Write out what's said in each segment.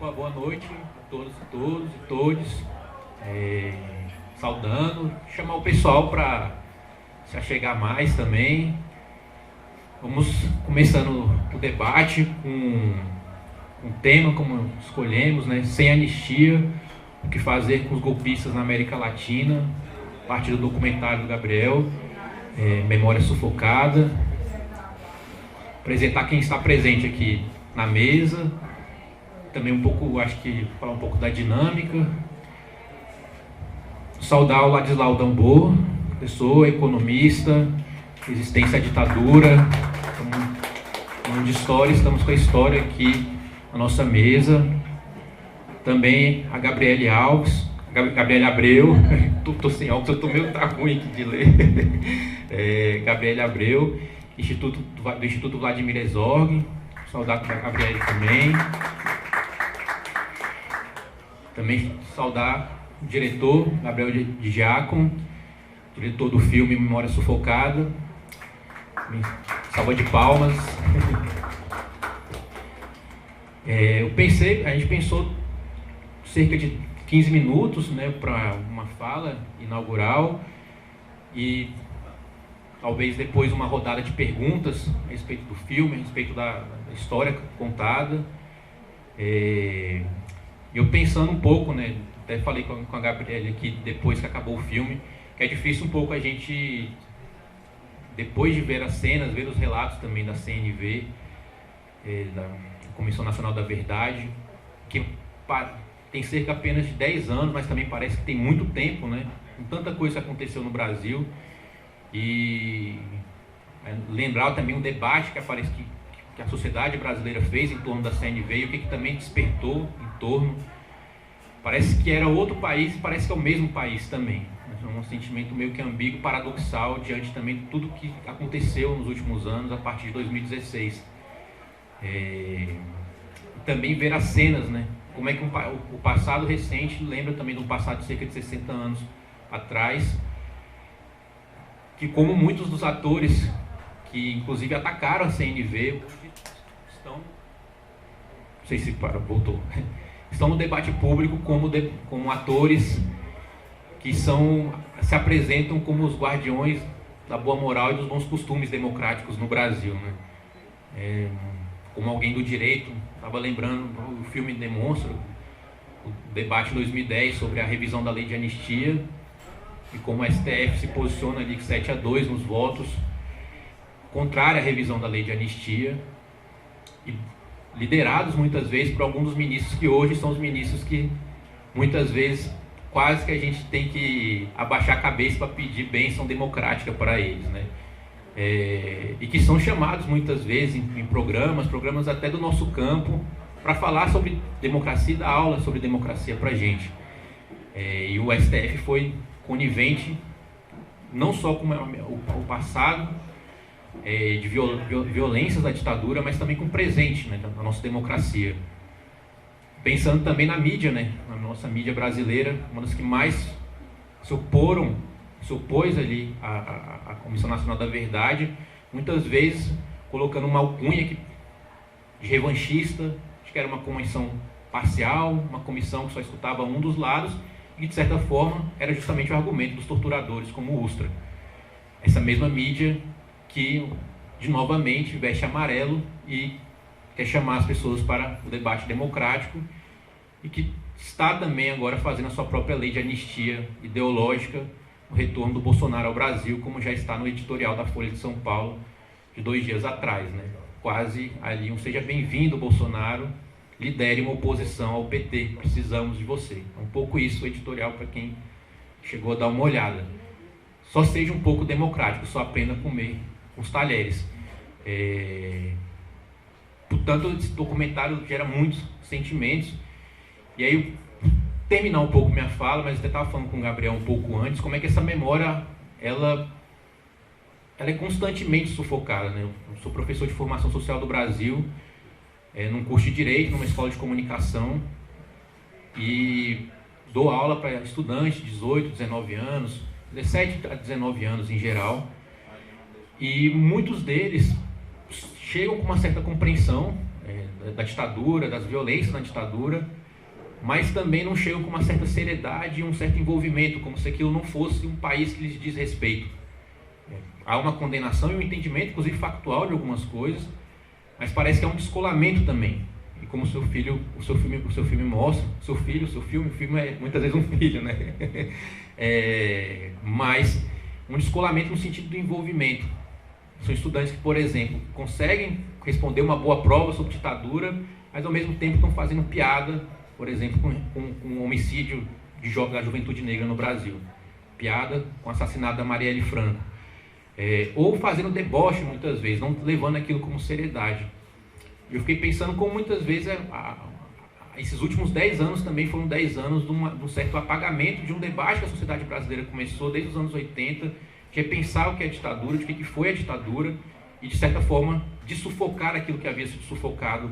Boa noite a todos e todas. Saudando, chamar o pessoal para se achegar mais também. Vamos começando o debate com um tema como escolhemos, né? Sem anistia, o que fazer com os golpistas na América Latina, a partir do documentário do Gabriel, Memória Sufocada. Apresentar quem está presente aqui na mesa, também um pouco, acho que falar um pouco da dinâmica. Saudar o Ladislau Dambô, pessoa, economista, resistência à ditadura, falando de história, estamos com a história aqui na nossa mesa. Também a Gabriele Alves, Gabriele Abreu, tô sem óculos, eu tô meio ruim aqui de ler. Gabriele Abreu, do Instituto Vladimir Herzog, saudar a Gabriele também. Também saudar o diretor, Gabriel de Giacomo, diretor do filme Memória Sufocada. Salva de palmas. A gente pensou cerca de 15 minutos, né, para uma fala inaugural e talvez depois uma rodada de perguntas a respeito do filme, a respeito da história contada. Eu pensando um pouco, né, até falei com a Gabriela aqui depois que acabou o filme, que é difícil um pouco a gente, depois de ver as cenas, ver os relatos também da CNV, da Comissão Nacional da Verdade, que tem cerca apenas de 10 anos, mas também parece que tem muito tempo, né, com tanta coisa que aconteceu no Brasil, e lembrar também um debate que a sociedade brasileira fez em torno da CNV e o que também despertou em torno. Parece que era outro país, parece que é o mesmo país também. É um sentimento meio que ambíguo, paradoxal, diante também de tudo que aconteceu nos últimos anos, a partir de 2016. Também ver as cenas, né? Como é que o passado recente lembra também de um passado de cerca de 60 anos atrás, que como muitos dos atores que inclusive atacaram a CNV estão, não sei se voltou, estão no debate público como atores que se apresentam como os guardiões da boa moral e dos bons costumes democráticos no Brasil, né? Como alguém do direito, estava lembrando, o filme demonstra o debate de 2010 sobre a revisão da lei de anistia e como o STF se posiciona ali 7-2 nos votos contrária à revisão da lei de anistia, e liderados muitas vezes por alguns dos ministros que hoje são os ministros que muitas vezes quase que a gente tem que abaixar a cabeça para pedir bênção democrática para eles, né? E que são chamados muitas vezes em programas até do nosso campo, para falar sobre democracia e dar aula sobre democracia para a gente. E o STF foi conivente não só com o passado de violências da ditadura, mas também com o presente, né, da nossa democracia. Pensando também na mídia, né, na nossa mídia brasileira, uma das que mais se opôs ali à Comissão Nacional da Verdade, muitas vezes colocando uma alcunha de revanchista, de que era uma comissão parcial, uma comissão que só escutava um dos lados, e de certa forma era justamente o argumento dos torturadores como o Ustra. Essa mesma mídia que novamente veste amarelo e quer chamar as pessoas para o debate democrático e que está também agora fazendo a sua própria lei de anistia ideológica, o retorno do Bolsonaro ao Brasil, como já está no editorial da Folha de São Paulo de 2 dias atrás, né? Quase ali um seja bem-vindo, Bolsonaro, lidere uma oposição ao PT, precisamos de você. É um pouco isso o editorial para quem chegou a dar uma olhada. Só seja um pouco democrático, só aprenda a comer com os talheres. Portanto, esse documentário gera muitos sentimentos. E aí, terminar um pouco minha fala, mas eu estava falando com o Gabriel um pouco antes, como é que essa memória, ela é constantemente sufocada, né? Eu sou professor de formação social do Brasil, num curso de Direito, numa escola de comunicação, e dou aula para estudantes de 18, 19 anos, 17 a 19 anos em geral, e muitos deles chegam com uma certa compreensão da ditadura, das violências na ditadura, mas também não chegam com uma certa seriedade e um certo envolvimento, como se aquilo não fosse um país que lhes diz respeito. Há uma condenação e um entendimento, inclusive factual, de algumas coisas, mas parece que há um descolamento também. E como o seu filme mostra, o filme é muitas vezes um filho, né? Mas um descolamento no sentido do envolvimento. São estudantes que, por exemplo, conseguem responder uma boa prova sobre ditadura, mas ao mesmo tempo estão fazendo piada, por exemplo, com o homicídio da juventude negra no Brasil. Piada com o assassinato da Marielle Franco. Ou fazendo deboche muitas vezes, não levando aquilo como seriedade. Eu fiquei pensando como muitas vezes esses últimos 10 anos também foram 10 anos de um certo apagamento de um debate que a sociedade brasileira começou desde os anos 80, que é pensar o que é a ditadura, de que foi a ditadura, e de certa forma de sufocar aquilo que havia sido sufocado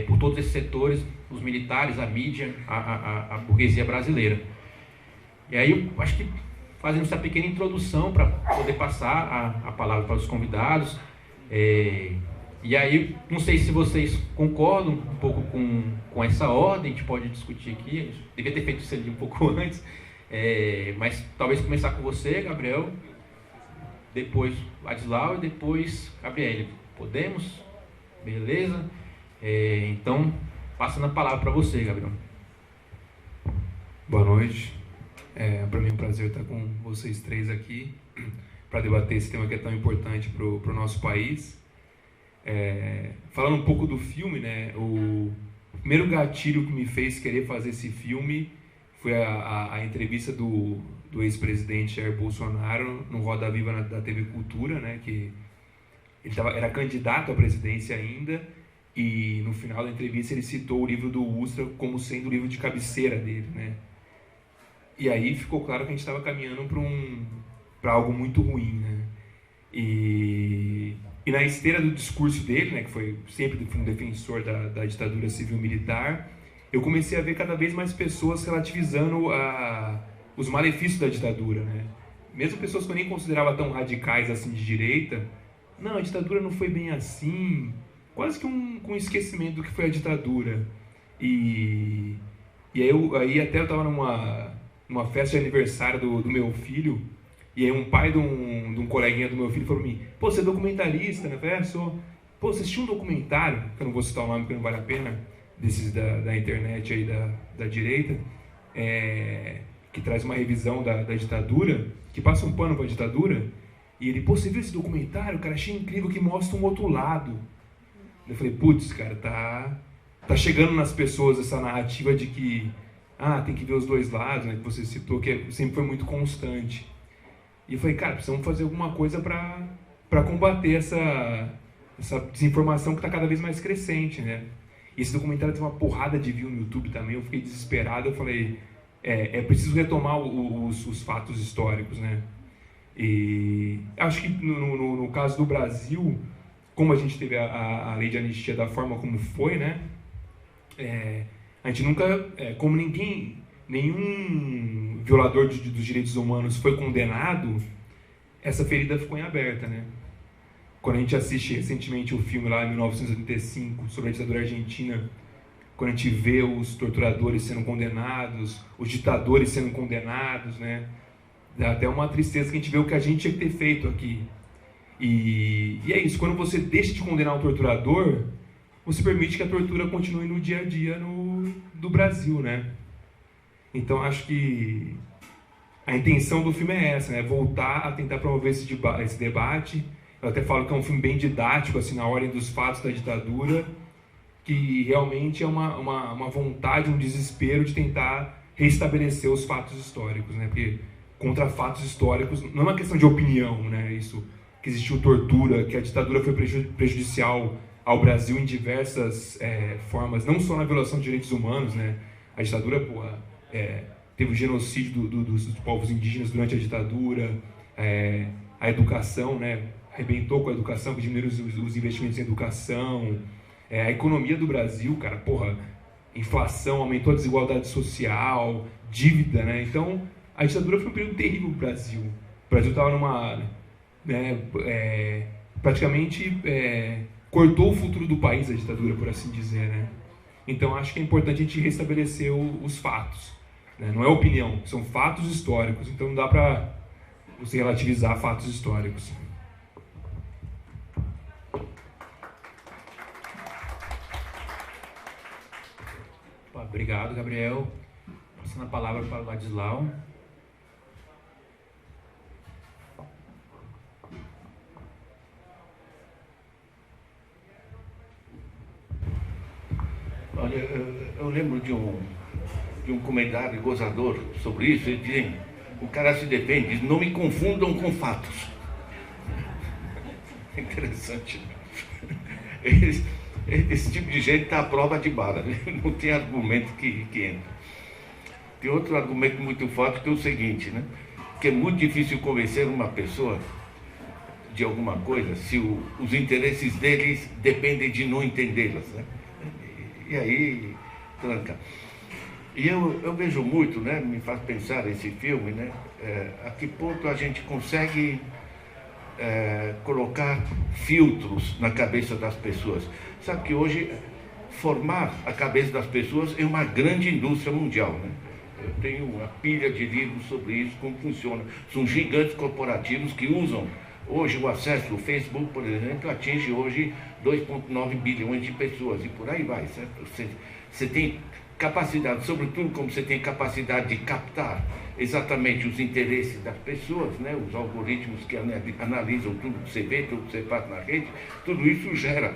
por todos esses setores, os militares, a mídia, a burguesia brasileira. E aí eu acho que, fazendo essa pequena introdução para poder passar a palavra para os convidados, e aí não sei se vocês concordam um pouco com essa ordem, a gente pode discutir aqui, a gente devia ter feito isso ali um pouco antes, mas talvez começar com você, Gabriel, depois Ladislau e depois Gabriele. Podemos? Beleza? Então, passando a palavra para você, Gabriel. Boa noite. Para mim é um prazer estar com vocês três aqui para debater esse tema que é tão importante para o nosso país. Falando um pouco do filme, né, o primeiro gatilho que me fez querer fazer esse filme foi a entrevista do ex-presidente Jair Bolsonaro no Roda Viva da TV Cultura, né, que ele era candidato à presidência ainda, e no final da entrevista ele citou o livro do Ustra como sendo o livro de cabeceira dele, né? E aí ficou claro que a gente estava caminhando para algo muito ruim, né? E na esteira do discurso dele, né, que foi sempre um defensor da ditadura civil-militar, eu comecei a ver cada vez mais pessoas relativizando os malefícios da ditadura, né? Mesmo pessoas que eu nem considerava tão radicais assim de direita, não, a ditadura não foi bem assim, quase que um esquecimento do que foi a ditadura. E aí até eu estava numa festa de aniversário do meu filho, e aí um pai de um coleguinha do meu filho falou para mim: pô, você é documentarista, né? Eu falei: sou. Pô, você assistiu um documentário, que eu não vou citar o nome porque não vale a pena, desses da internet aí da direita, que traz uma revisão da ditadura, que passa um pano para a ditadura, e ele: pô, você viu esse documentário? Cara, achei incrível, que mostra um outro lado. Eu falei: putz, cara, tá chegando nas pessoas essa narrativa de que tem que ver os dois lados, né, que você citou, que sempre foi muito constante. E eu falei: cara, precisamos fazer alguma coisa para combater essa desinformação que está cada vez mais crescente, né? E esse documentário tem uma porrada de view no YouTube também, eu fiquei desesperado, eu falei: é preciso retomar os fatos históricos, né? E acho que no caso do Brasil, como a gente teve a lei de anistia da forma como foi, né? A gente nunca, como nenhum violador dos direitos humanos foi condenado, essa ferida ficou em aberta, né? Quando a gente assiste recentemente o filme lá em 1985 sobre a ditadura argentina, quando a gente vê os torturadores sendo condenados, os ditadores sendo condenados, né? Dá até uma tristeza que a gente vê o que a gente tinha que ter feito aqui. E é isso, quando você deixa de condenar um torturador, você permite que a tortura continue no dia a dia do Brasil, né? Então acho que a intenção do filme é essa, né? Voltar a tentar promover esse debate. Eu até falo que é um filme bem didático, assim, na ordem dos fatos da ditadura, que realmente é uma vontade, um desespero de tentar restabelecer os fatos históricos, né? Porque contra fatos históricos não é uma questão de opinião, né? Isso, que existiu tortura, que a ditadura foi prejudicial ao Brasil em diversas formas, não só na violação de direitos humanos, né? A ditadura, teve o genocídio dos povos indígenas durante a ditadura, a educação, né? Arrebentou com a educação, que diminuiu os investimentos em educação, a economia do Brasil, cara, inflação, aumentou a desigualdade social, dívida, né? Então, a ditadura foi um período terrível para o Brasil. O Brasil estava praticamente cortou o futuro do país, a ditadura, por assim dizer, né? Então acho que é importante a gente restabelecer os fatos, né? Não é opinião, são fatos históricos, então não dá para você relativizar fatos históricos. Obrigado, Gabriel. Passando a palavra para o Ladislau. Olha, eu lembro de um comentário gozador sobre isso. Ele diz, o cara se defende, diz, não me confundam com fatos. Interessante. Esse tipo de gente está à prova de bala, né? Não tem argumento que entra. Tem outro argumento muito forte que é o seguinte, né? Que é muito difícil convencer uma pessoa de alguma coisa se os interesses deles dependem de não entendê-las, né? E aí, tranca. E eu vejo muito, né? Me faz pensar esse filme, né? A que ponto a gente consegue colocar filtros na cabeça das pessoas. Sabe que hoje formar a cabeça das pessoas é uma grande indústria mundial, né? Eu tenho uma pilha de livros sobre isso, como funciona. São gigantes corporativos que usam hoje o acesso do Facebook, por exemplo, atinge hoje 2,9 bilhões de pessoas e por aí vai, certo? Você tem capacidade, sobretudo como você tem capacidade de captar exatamente os interesses das pessoas, né? Os algoritmos que analisam tudo que você vê, tudo que você faz na rede, tudo isso gera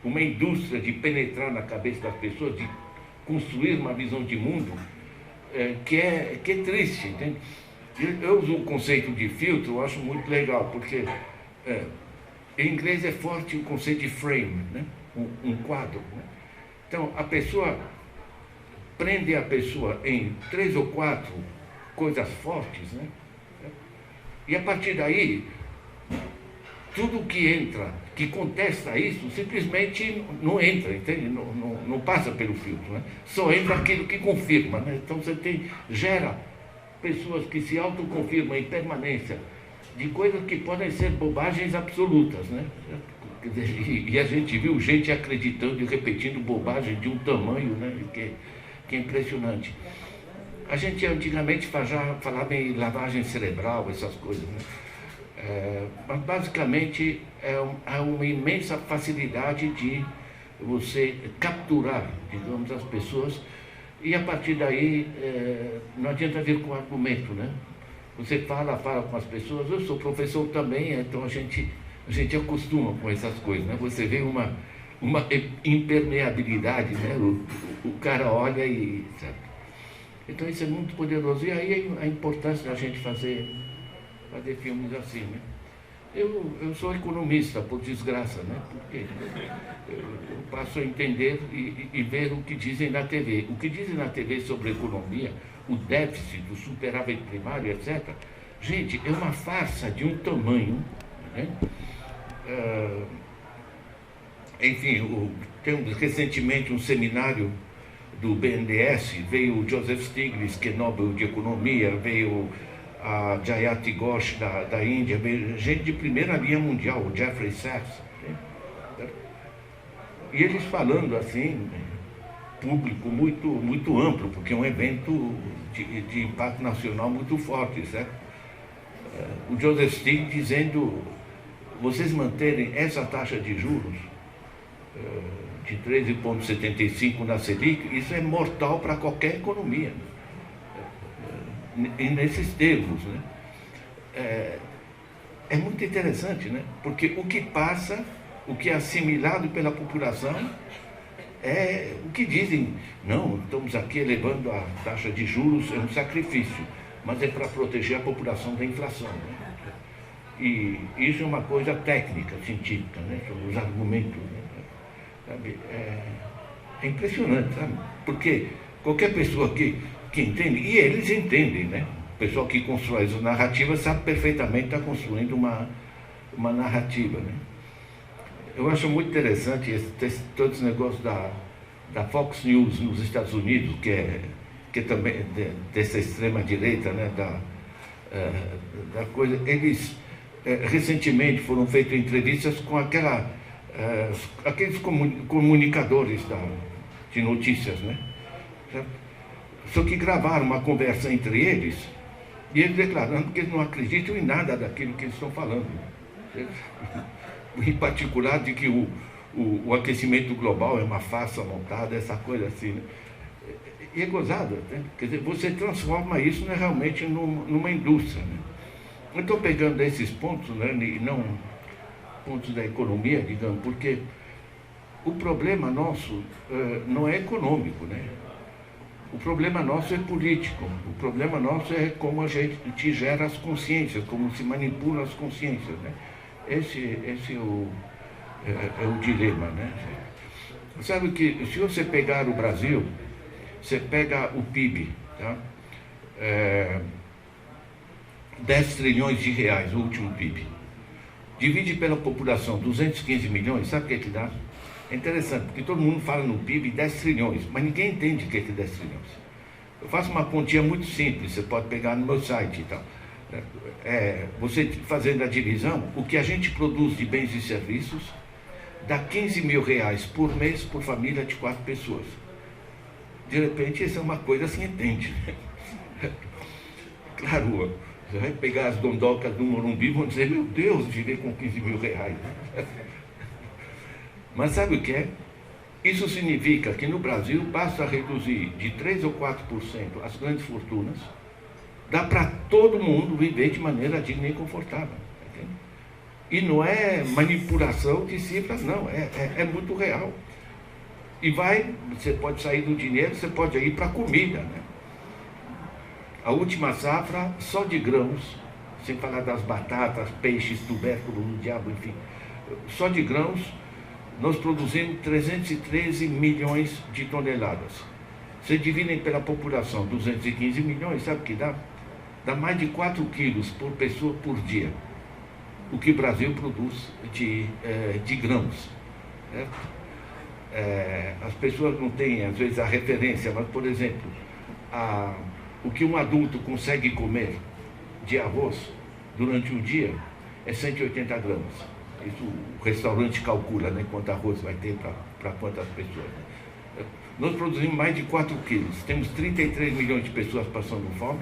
uma indústria de penetrar na cabeça das pessoas, de construir uma visão de mundo que é triste, entende? Eu uso o conceito de filtro, eu acho muito legal, porque em inglês é forte o conceito de frame, né? Um quadro, né? Então, a pessoa prende a pessoa em 3 ou 4 coisas fortes, né? E a partir daí, tudo que entra, que contesta isso, simplesmente não entra, entende? Não passa pelo filtro, né? Só entra aquilo que confirma, né? Então você gera pessoas que se autoconfirmam em permanência de coisas que podem ser bobagens absolutas, né? E a gente viu gente acreditando e repetindo bobagem de um tamanho, né? Que é impressionante. A gente antigamente falava em lavagem cerebral, essas coisas, né? Mas basicamente é uma imensa facilidade de você capturar, digamos, as pessoas e a partir daí não adianta vir com argumento, né? Você fala com as pessoas, eu sou professor também, então a gente acostuma com essas coisas, né? Você vê uma impermeabilidade, né? O cara olha e... sabe? Então isso é muito poderoso. E aí a importância da gente fazer filmes assim, né? Eu sou economista, por desgraça, né? Porque eu passo a entender e ver o que dizem na TV. O que dizem na TV sobre economia, o déficit, o superávit primário, etc. Gente, é uma farsa de um tamanho, né? Enfim, temos recentemente um seminário do BNDES, veio o Joseph Stiglitz, que é Nobel de Economia, veio a Jayati Ghosh da Índia, veio gente de primeira linha mundial, o Jeffrey Sachs. Né? E eles falando assim, público muito, muito amplo, porque é um evento de impacto nacional muito forte, certo? O Joseph Stiglitz dizendo, vocês manterem essa taxa de juros de 13,75 na Selic, isso é mortal para qualquer economia. E nesses termos, né? É muito interessante, né? Porque o que passa, o que é assimilado pela população, é o que dizem, não, estamos aqui elevando a taxa de juros, é um sacrifício, mas é para proteger a população da inflação, né? E isso é uma coisa técnica, científica, né? Sobre os argumentos, né? Sabe? É impressionante, sabe? Porque qualquer pessoa que entende, e eles entendem, né? O pessoal que constrói as narrativas sabe perfeitamente que está construindo uma narrativa, né? Eu acho muito interessante todo esse negócio da Fox News nos Estados Unidos, que é também dessa extrema-direita, né? Da coisa. Eles recentemente foram feitas entrevistas com aquela aqueles comunicadores de notícias, né? Só que gravaram uma conversa entre eles e eles declarando que eles não acreditam em nada daquilo que eles estão falando. Em particular de que o aquecimento global é uma farsa montada, essa coisa assim, né? E é gozado, né? Quer dizer, você transforma isso, né, realmente numa indústria, né? Eu estou pegando esses pontos, né, e não pontos da economia, digamos, porque o problema nosso não é econômico, né? O problema nosso é político. O problema nosso é como a gente gera as consciências, como se manipula as consciências, né? Esse é o dilema, né? Sabe que se você pegar o Brasil, você pega o PIB, tá? 10 trilhões de reais, o último PIB. Divide pela população, 215 milhões, sabe o que dá? É interessante, porque todo mundo fala no PIB 10 trilhões, mas ninguém entende o que é 10 trilhões. Eu faço uma continha muito simples, você pode pegar no meu site e tal. Você fazendo a divisão, o que a gente produz de bens e serviços dá 15 mil reais por mês por família de 4 pessoas. De repente, isso é uma coisa assim, entende. Claro, você vai pegar as dondocas do Morumbi e vão dizer, meu Deus, viver com 15 mil reais. Mas sabe o que é? Isso significa que no Brasil basta reduzir de 3 ou 4% as grandes fortunas, dá para todo mundo viver de maneira digna e confortável. Entende? E não é manipulação de cifras, não, é muito real. E você pode sair do dinheiro, você pode ir para a comida, né? A última safra, só de grãos, sem falar das batatas, peixes, tubérculos, o diabo, enfim, só de grãos, nós produzimos 313 milhões de toneladas. Se dividem pela população, 215 milhões, sabe o que dá? Dá mais de 4 quilos por pessoa por dia, o que o Brasil produz de grãos. As pessoas não têm, às vezes, a referência, mas, por exemplo, o que um adulto consegue comer de arroz durante um dia é 180 gramas. Isso o restaurante calcula, né, quanto arroz vai ter para quantas pessoas. Né? Nós produzimos mais de 4 quilos. Temos 33 milhões de pessoas passando fome,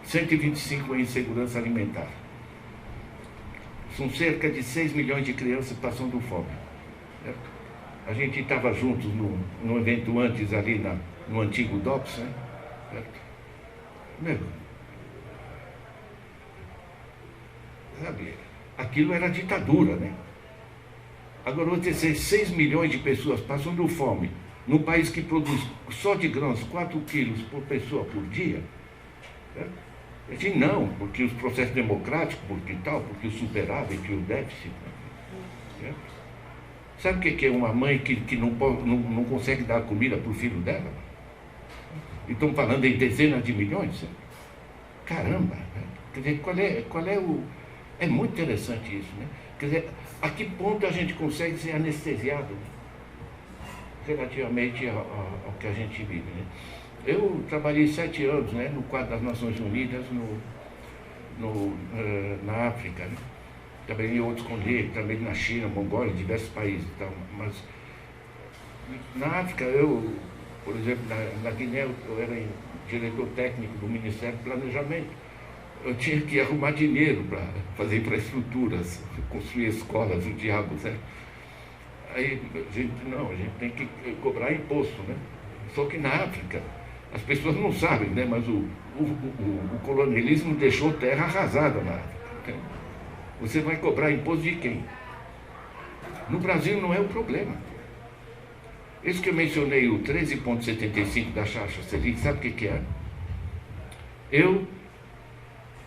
125 em insegurança alimentar. São cerca de 6 milhões de crianças passando fome. A gente estava juntos no evento antes ali no antigo DOPS, né? Meu, sabe, aquilo era ditadura, né? Agora você ter 6 milhões de pessoas passando fome num país que produz só de grãos 4 quilos por pessoa por dia, né? Eu disse, não, porque os processos democráticos, porque tal, porque o superávit e o déficit, né? Sabe o que é uma mãe que não consegue dar comida para o filho dela? E estão falando em dezenas de milhões? Caramba! Né? Quer dizer, qual é o... É muito interessante isso, né? Quer dizer, a que ponto a gente consegue ser anestesiado relativamente ao que a gente vive, né? Eu trabalhei 7 anos, né, no quadro das Nações Unidas na África, né? Trabalhei em outros continentes, trabalhei na China, Mongólia, em diversos países. Então, mas na África, por exemplo, na Guiné, eu era diretor técnico do Ministério do Planejamento. Eu tinha que arrumar dinheiro para fazer infraestruturas, construir escolas, o diabo, certo? Aí a gente tem que cobrar imposto, né? Só que na África, as pessoas não sabem, né? Mas o colonialismo deixou terra arrasada na África. Entende? Você vai cobrar imposto de quem? No Brasil não é o problema. Esse que eu mencionei, o 13,75 da taxa Selic, sabe o que é? Eu,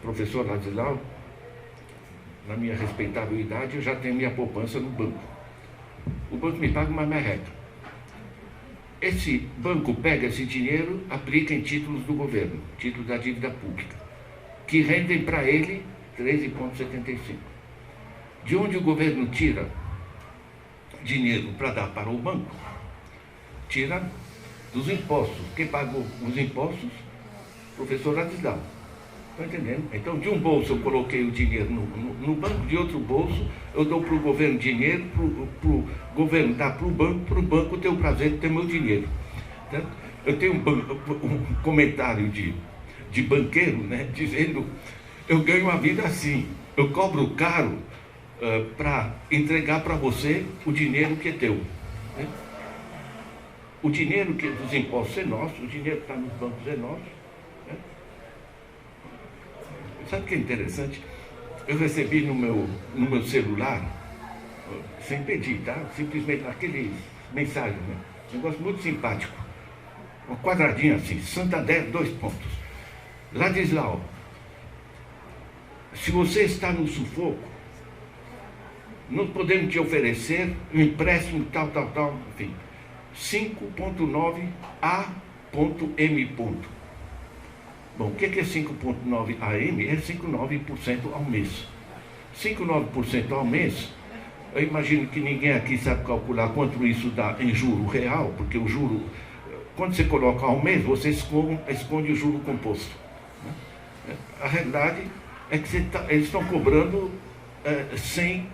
professor Ladislau, na minha respeitável idade, eu já tenho minha poupança no banco. O banco me paga uma merreca. Esse banco pega esse dinheiro, aplica em títulos do governo, títulos da dívida pública, que rendem para ele 13,75. De onde o governo tira dinheiro para dar para o banco? Tira dos impostos. Quem pagou os impostos? Professor Ladislau. Está entendendo? Então, de um bolso eu coloquei o dinheiro no banco, de outro bolso eu dou para o governo dinheiro, para o governo dá para o banco ter o prazer de ter meu dinheiro. Tá? Eu tenho um comentário de banqueiro, né, dizendo: eu ganho uma vida assim, eu cobro caro para entregar para você o dinheiro que é teu. Né? O dinheiro dos impostos é nosso, o dinheiro que está nos bancos é nosso. Né? Sabe o que é interessante? Eu recebi no meu celular, sem pedir, tá? Simplesmente aqueles mensagens, né? Um negócio muito simpático. Um quadradinho assim, Santander, 2 pontos. Ladislau, se você está no sufoco, nós podemos te oferecer um empréstimo tal, enfim, 5,9 A.M. Bom, o que é 5,9 AM? É 5,9% ao mês. 5,9% ao mês, eu imagino que ninguém aqui sabe calcular quanto isso dá em juro real, porque o juro, quando você coloca ao mês, você esconde o juro composto. A realidade é que eles estão cobrando 100%.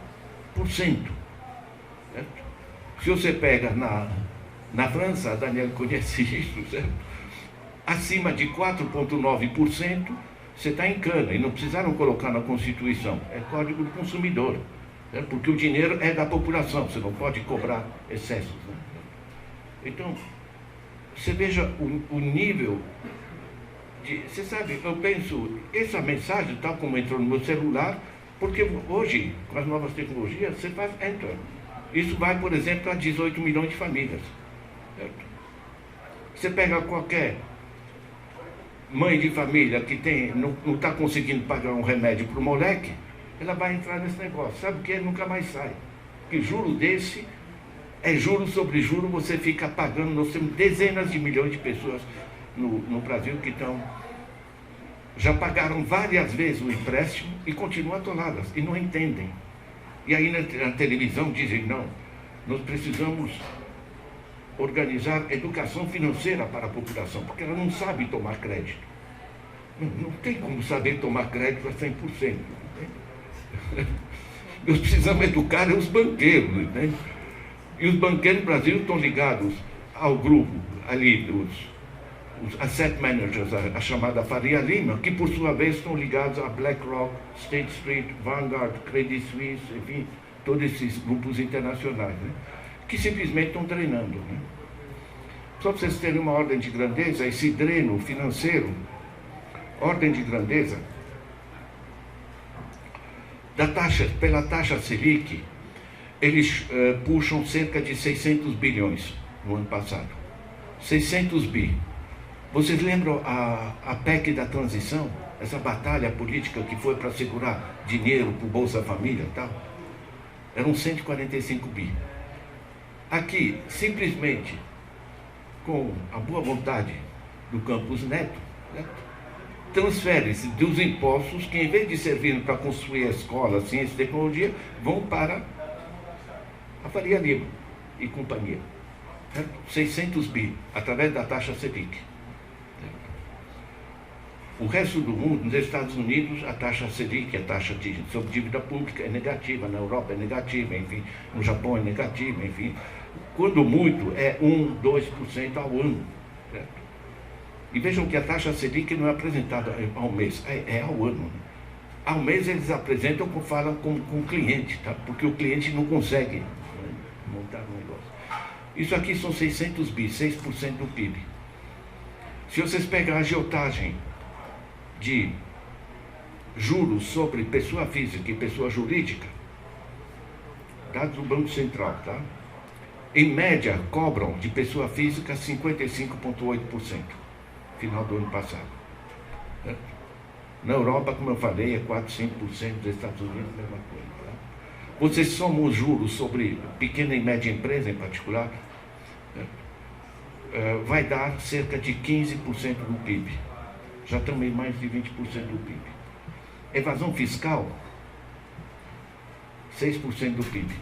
Certo? Se você pega na França, a Daniela conhece isso, certo? Acima de 4,9%, você está em cana, e não precisaram colocar na Constituição, é Código do Consumidor, certo? Porque o dinheiro é da população, você não pode cobrar excessos. Né? Então, você veja o nível de... Você sabe, eu penso, essa mensagem, tal como entrou no meu celular, porque hoje, com as novas tecnologias, você faz enter. Isso vai, por exemplo, a 18 milhões de famílias. Certo? Você pega qualquer mãe de família que não está conseguindo pagar um remédio para o moleque, ela vai entrar nesse negócio. Sabe que ele nunca mais sai. Que juro desse é juro sobre juro, você fica pagando. Nós temos dezenas de milhões de pessoas no Brasil que já pagaram várias vezes o empréstimo e continuam atoladas e não entendem. E aí na televisão dizem: não, nós precisamos organizar educação financeira para a população, porque ela não sabe tomar crédito. Não tem como saber tomar crédito a 100%. Nós precisamos educar os banqueiros. Entende? E os banqueiros no Brasil estão ligados ao grupo ali os asset managers, a chamada Faria Lima, que por sua vez estão ligados a BlackRock, State Street, Vanguard, Credit Suisse, enfim, todos esses grupos internacionais, né? Que simplesmente estão treinando. Né? Só para vocês terem uma ordem de grandeza, esse dreno financeiro, ordem de grandeza, pela taxa Selic, eles puxam cerca de 600 bilhões no ano passado. 600 bi. Vocês lembram a PEC da transição? Essa batalha política que foi para segurar dinheiro para o Bolsa Família e tal? Eram 145 bi. Aqui, simplesmente, com a boa vontade do Campos Neto, né, transfere-se dos impostos que, em vez de servirem para construir a escola, ciência e tecnologia, vão para a Faria Lima e companhia. Certo? 600 bi, através da taxa Selic. O resto do mundo, nos Estados Unidos, a taxa Selic, a taxa sobre dívida pública é negativa, na Europa é negativa, enfim, no Japão é negativa, enfim. Quando muito, é 1, 2% ao ano. Certo? E vejam que a taxa Selic não é apresentada ao mês, é ao ano. Né? Ao mês eles apresentam, falam com o cliente, tá? Porque o cliente não consegue montar um negócio. Isso aqui são 600 bi, 6% do PIB. Se vocês pegarem a agiotagem de juros sobre pessoa física e pessoa jurídica, dados do Banco Central, tá? Em média, cobram de pessoa física 55,8%, final do ano passado. Certo? Na Europa, como eu falei, é 4, 5%, dos Estados Unidos, a mesma coisa. Tá? Vocês somam os juros sobre pequena e média empresa, em particular, vai dar cerca de 15% do PIB. Já estamos em mais de 20% do PIB. Evasão fiscal, 6% do PIB.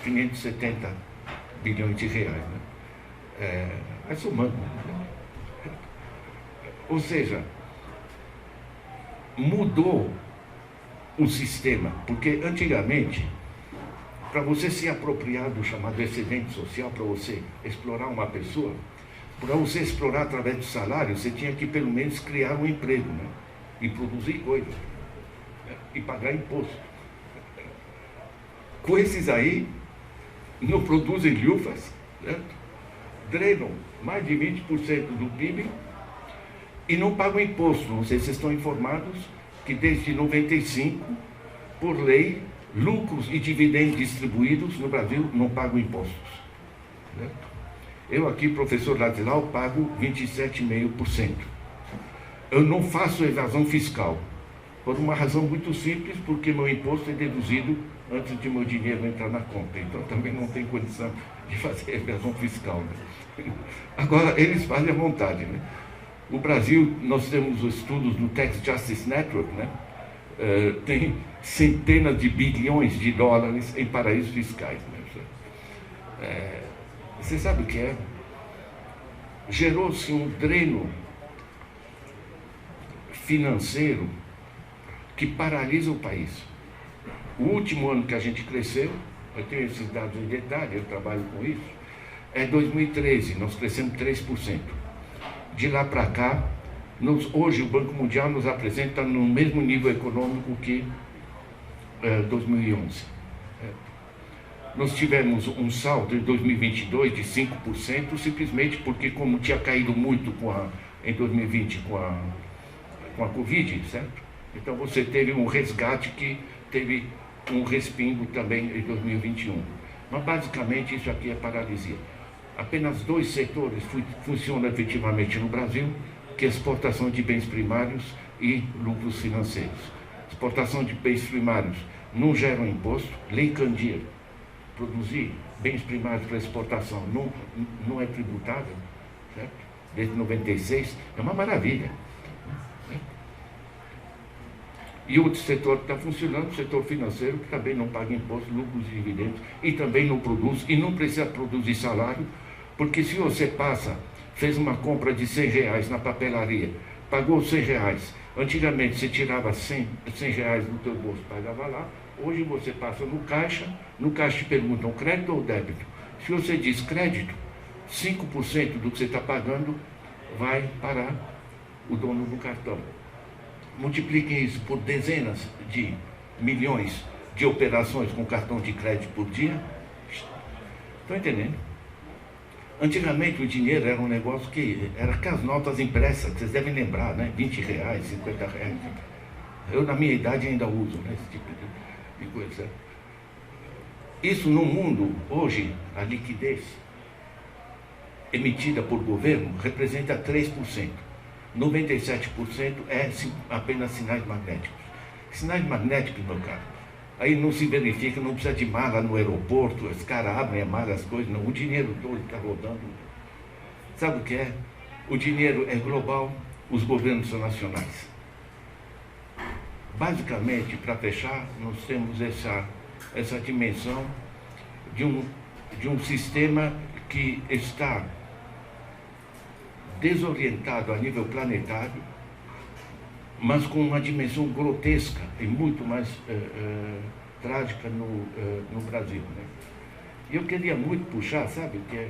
570 bilhões de reais. Né? Vai somando. Ou seja, mudou o sistema, porque antigamente, para você se apropriar do chamado excedente social, para você explorar uma pessoa, para você explorar através do salário, você tinha que pelo menos criar um emprego, né? E produzir coisas, né? E pagar imposto. Com esses aí, não produzem lufas, né? Drenam mais de 20% do PIB e não pagam imposto. Não sei se vocês estão informados que desde 95, por lei, lucros e dividendos distribuídos no Brasil não pagam impostos, né? Eu aqui, professor Ladislau, pago 27,5%. Eu não faço evasão fiscal, por uma razão muito simples, porque meu imposto é deduzido antes de meu dinheiro entrar na conta. Então também não tem condição de fazer evasão fiscal, né? Agora, eles fazem à vontade, né? No Brasil, nós temos os estudos do Tax Justice Network, né? Tem centenas de bilhões de dólares em paraísos fiscais, né? Você sabe o que é? Gerou-se um dreno financeiro que paralisa o país. O último ano que a gente cresceu, eu tenho esses dados em detalhe, eu trabalho com isso, é 2013, nós crescemos 3%. De lá para cá, hoje o Banco Mundial nos apresenta no mesmo nível econômico que 2011. Nós tivemos um saldo em 2022 de 5%, simplesmente porque, como tinha caído muito em 2020 com a Covid, certo? Então você teve um resgate que teve um respingo também em 2021. Mas basicamente isso aqui é paralisia. Apenas 2 setores funcionam efetivamente no Brasil, que é a exportação de bens primários e lucros financeiros. Exportação de bens primários não gera um imposto, lei Candir. Produzir bens primários para exportação não é tributável, certo? Desde 96, é uma maravilha. E outro setor que está funcionando, o setor financeiro, que também não paga imposto, lucros e dividendos, e também não produz, e não precisa produzir salário, porque se você fez uma compra de R$100 na papelaria, pagou R$100, antigamente você tirava 100 reais do teu bolso, pagava lá. Hoje você passa no caixa te perguntam crédito ou débito. Se você diz crédito, 5% do que você está pagando vai para o dono do cartão. Multipliquem isso por dezenas de milhões de operações com cartão de crédito por dia. Estão entendendo? Antigamente o dinheiro era um negócio que era com as notas impressas, vocês devem lembrar, né? R$20, R$50. Eu, na minha idade, ainda uso, né, esse tipo de coisa. Isso no mundo, hoje, a liquidez emitida por governo representa 3%. 97% é apenas sinais magnéticos. Sinais magnéticos, meu caro, aí não se verifica, não precisa de mala no aeroporto, os caras abrem a mala, as coisas, não. O dinheiro todo está rodando. Sabe o que é? O dinheiro é global, os governos são nacionais. Basicamente, para fechar, nós temos essa dimensão de um sistema que está desorientado a nível planetário, mas com uma dimensão grotesca e muito mais trágica no Brasil, né? E eu queria muito puxar, sabe, que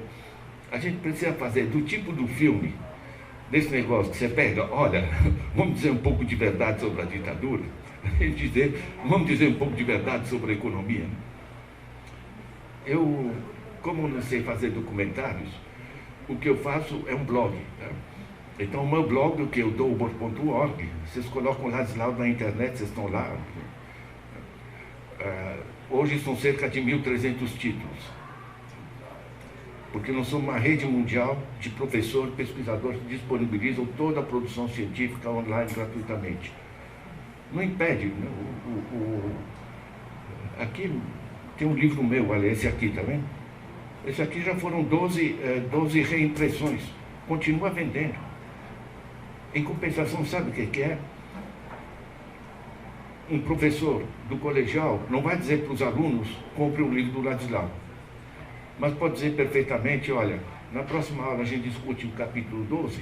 a gente precisa fazer do tipo do filme, desse negócio que você pega, olha, vamos dizer um pouco de verdade sobre a ditadura, vamos dizer um pouco de verdade sobre a economia. Eu, como não sei fazer documentários, o que eu faço é um blog, tá? Então o meu blog, o que eu dou, .org, vocês colocam Ladislau na internet, vocês estão lá. Hoje são cerca de 1.300 títulos, porque nós somos uma rede mundial de professores, pesquisadores que disponibilizam toda a produção científica online gratuitamente. Não impede, né? Aqui tem um livro meu, olha, esse aqui, tá vendo? Esse aqui já foram 12 reimpressões, continua vendendo. Em compensação, sabe o que é? Um professor do colegial não vai dizer para os alunos, compre um livro do Ladislau, mas pode dizer perfeitamente, olha, na próxima aula a gente discute o capítulo 12,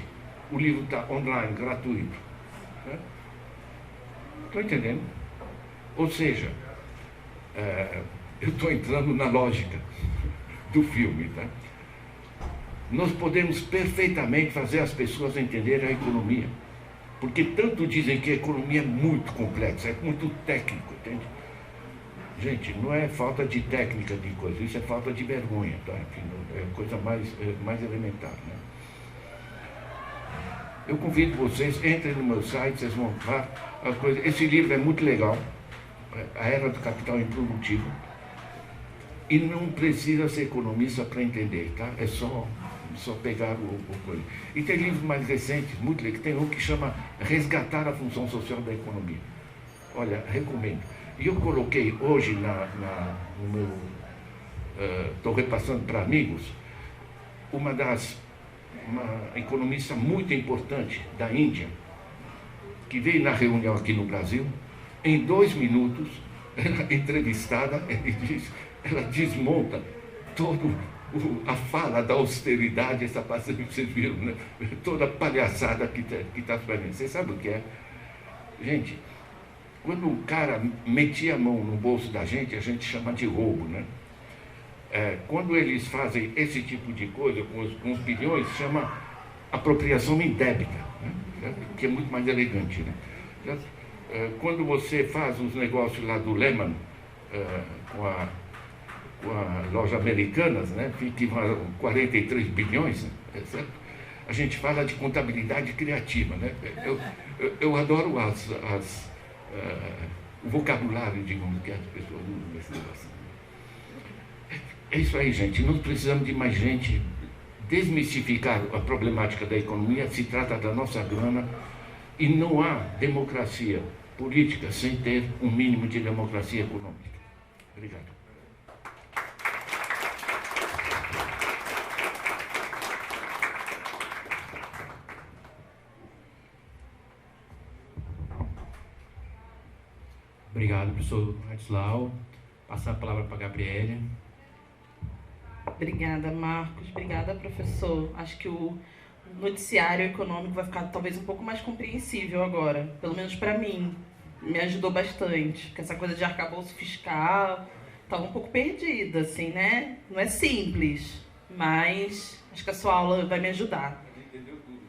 o livro está online, gratuito, né? Estão entendendo? Ou seja, eu estou entrando na lógica do filme, tá? Nós podemos perfeitamente fazer as pessoas entenderem a economia, porque tanto dizem que a economia é muito complexa, é muito técnico, entende? Gente, não é falta de técnica de coisa, isso é falta de vergonha, tá? Enfim, é coisa mais elementar, né? Eu convido vocês, entrem no meu site, vocês vão ver as coisas. Esse livro é muito legal, A Era do Capital Improdutivo, e não precisa ser economista para entender, tá? É só pegar o coisa. E tem livros mais recentes, muito legais, tem um que chama Resgatar a Função Social da Economia. Olha, recomendo. E eu coloquei hoje no meu... Estou repassando para amigos, uma economista muito importante da Índia, que veio na reunião aqui no Brasil, em 2 minutos, ela entrevistada, ela desmonta toda a fala da austeridade, essa parte que vocês viram, né? Toda a palhaçada que está fazendo. Vocês sabem o que é? Gente, quando o cara metia a mão no bolso da gente, a gente chama de roubo, né? Quando eles fazem esse tipo de coisa com os bilhões, chama apropriação indébita, né? Que é muito mais elegante, né? Quando você faz os negócios lá do Lehman com a loja Americanas, né, que vale 43 bilhões, né, certo? A gente fala de contabilidade criativa, né? Eu adoro o vocabulário, digamos, que as pessoas usam nesse negócio. É isso aí, gente. Nós precisamos de mais gente desmistificar a problemática da economia. Se trata da nossa grana e não há democracia política sem ter um mínimo de democracia econômica. Obrigado. Obrigado, professor Radislau. Passar a palavra para a Gabriele. Obrigada, Marcos. Obrigada, professor. Acho que o noticiário econômico vai ficar talvez um pouco mais compreensível agora. Pelo menos para mim. Me ajudou bastante. Porque essa coisa de arcabouço fiscal estava um pouco perdida, assim, né? Não é simples, mas acho que a sua aula vai me ajudar. Entendeu tudo.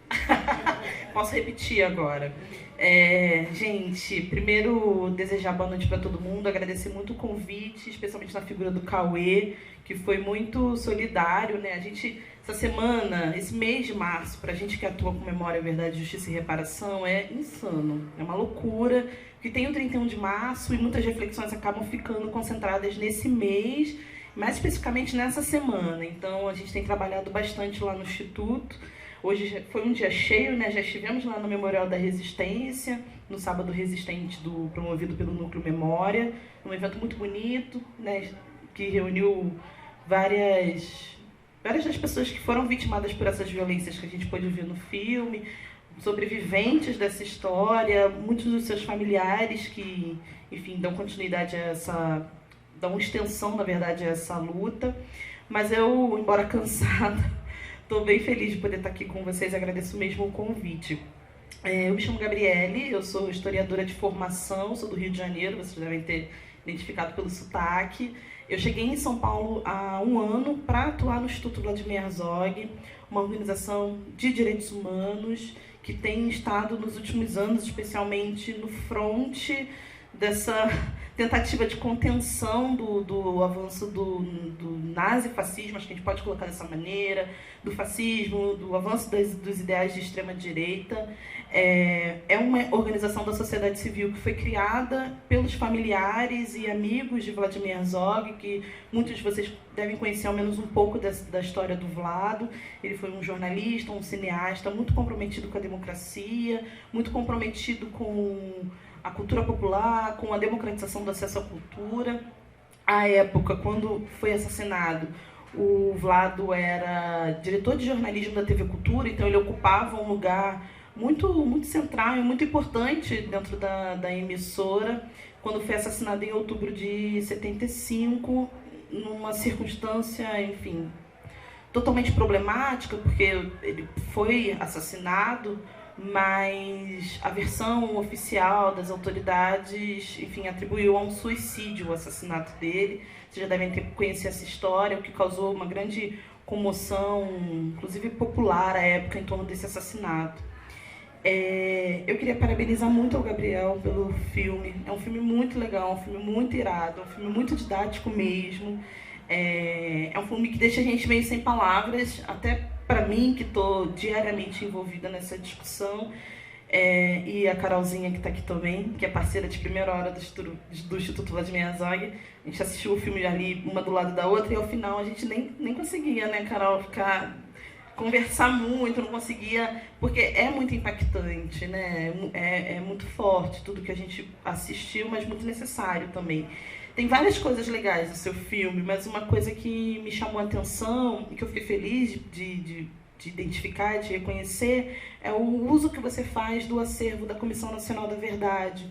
Posso repetir agora. Gente, primeiro desejar boa noite para todo mundo, agradecer muito o convite, especialmente na figura do Cauê, que foi muito solidário, né? A gente, essa semana, esse mês de março, para a gente que atua com memória, verdade, justiça e reparação, é insano, é uma loucura, que tem o 31 de março e muitas reflexões acabam ficando concentradas nesse mês, mais especificamente nessa semana. Então, a gente tem trabalhado bastante lá no Instituto. Hoje foi um dia cheio, né? Já estivemos lá no Memorial da Resistência, no Sábado Resistente promovido pelo Núcleo Memória, um evento muito bonito, né? Que reuniu várias das pessoas que foram vitimadas por essas violências que a gente pôde ver no filme, sobreviventes dessa história, muitos dos seus familiares que, enfim, dão continuidade a dão extensão, na verdade, a essa luta. Mas eu, embora cansada, estou bem feliz de poder estar aqui com vocês, agradeço mesmo o convite. Eu me chamo Gabriele, eu sou historiadora de formação, sou do Rio de Janeiro, vocês devem ter identificado pelo sotaque. Eu cheguei em São Paulo há 1 ano para atuar no Instituto Vladimir Herzog, uma organização de direitos humanos que tem estado nos últimos anos, especialmente no fronte dessa tentativa de contenção do avanço do nazifascismo, acho que a gente pode colocar dessa maneira, do fascismo, do avanço dos ideais de extrema-direita. É uma organização da sociedade civil que foi criada pelos familiares e amigos de Vladimir Herzog, que muitos de vocês devem conhecer ao menos um pouco da história do Vlado. Ele foi um jornalista, um cineasta muito comprometido com a democracia, muito comprometido com a cultura popular, com a democratização do acesso à cultura. À época, quando foi assassinado, o Vlado era diretor de jornalismo da TV Cultura, então ele ocupava um lugar muito central e muito importante dentro da emissora, quando foi assassinado em outubro de 75, numa circunstância, enfim, totalmente problemática, porque ele foi assassinado mas a versão oficial das autoridades, enfim, atribuiu a um suicídio o assassinato dele. Vocês já devem conhecer essa história, o que causou uma grande comoção, inclusive popular, à época, em torno desse assassinato. Eu queria parabenizar muito ao Gabriel pelo filme. É um filme muito legal, um filme muito irado, um filme muito didático mesmo. É um filme que deixa a gente meio sem palavras, até para mim, que estou diariamente envolvida nessa discussão, e a Carolzinha, que está aqui também, que é parceira de primeira hora do Instituto Vladimir Herzog. A gente assistiu o filme ali, uma do lado da outra, e ao final a gente nem conseguia, né, Carol, conversar muito, não conseguia, porque é muito impactante, né? É muito forte tudo que a gente assistiu, mas muito necessário também. Tem várias coisas legais no seu filme, mas uma coisa que me chamou a atenção e que eu fiquei feliz de identificar, de reconhecer, é o uso que você faz do acervo da Comissão Nacional da Verdade.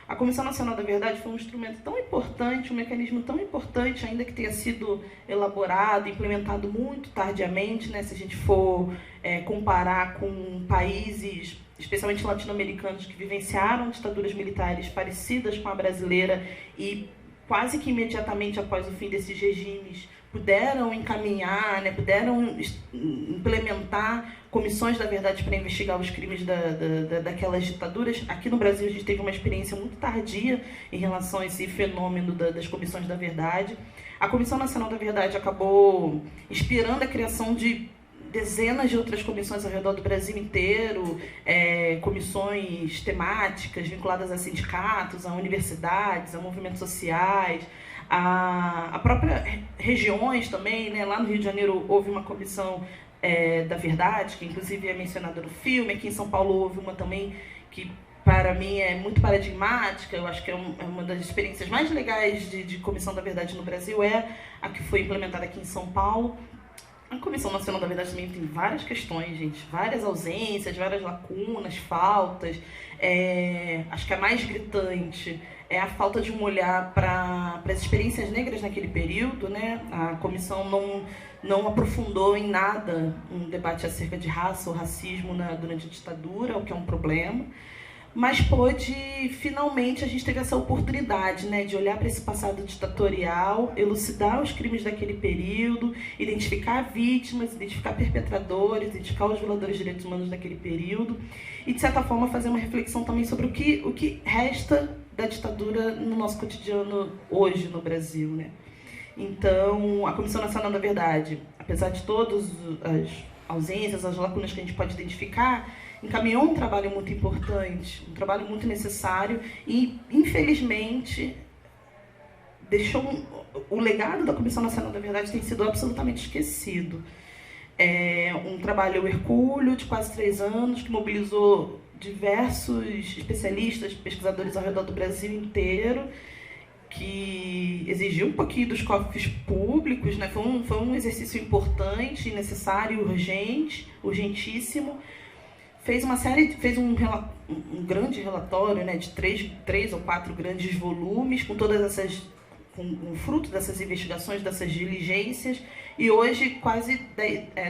A Comissão Nacional da Verdade foi um instrumento tão importante, um mecanismo tão importante, ainda que tenha sido elaborado, implementado muito tardiamente, né? Se a gente for comparar com países, especialmente latino-americanos, que vivenciaram ditaduras militares parecidas com a brasileira e quase que imediatamente após o fim desses regimes puderam encaminhar, né, puderam implementar comissões da verdade para investigar os crimes daquelas ditaduras. Aqui no Brasil a gente teve uma experiência muito tardia em relação a esse fenômeno das comissões da verdade. A Comissão Nacional da Verdade acabou inspirando a criação de dezenas de outras comissões ao redor do Brasil inteiro, comissões temáticas vinculadas a sindicatos, a universidades, a movimentos sociais, a própria regiões também, né? Lá no Rio de Janeiro houve uma comissão da verdade, que inclusive é mencionada no filme. Aqui em São Paulo houve uma também que, para mim, é muito paradigmática. Eu acho que é uma das experiências mais legais de Comissão da Verdade no Brasil, é a que foi implementada aqui em São Paulo. A Comissão Nacional da Verdade também tem várias questões, gente, várias ausências, várias lacunas, faltas. Acho que a mais gritante é a falta de um olhar para as experiências negras naquele período, né? A comissão não aprofundou em nada um debate acerca de raça ou racismo durante a ditadura, o que é um problema. Mas finalmente, a gente teve essa oportunidade, né, de olhar para esse passado ditatorial, elucidar os crimes daquele período, identificar vítimas, identificar perpetradores, identificar os violadores de direitos humanos daquele período e, de certa forma, fazer uma reflexão também sobre o que resta da ditadura no nosso cotidiano hoje no Brasil, né? Então, a Comissão Nacional da Verdade, apesar de todas as ausências, as lacunas que a gente pode identificar, encaminhou um trabalho muito importante, um trabalho muito necessário e, infelizmente, deixou o legado da Comissão Nacional da Verdade tem sido absolutamente esquecido. É um trabalho hercúleo de quase 3 anos, que mobilizou diversos especialistas, pesquisadores ao redor do Brasil inteiro, que exigiu um pouquinho dos cofres públicos, né? Foi um exercício importante, necessário, urgentíssimo. Fez um grande relatório, né, de 3 ou 4 grandes volumes, com com fruto dessas investigações, dessas diligências, e hoje, quase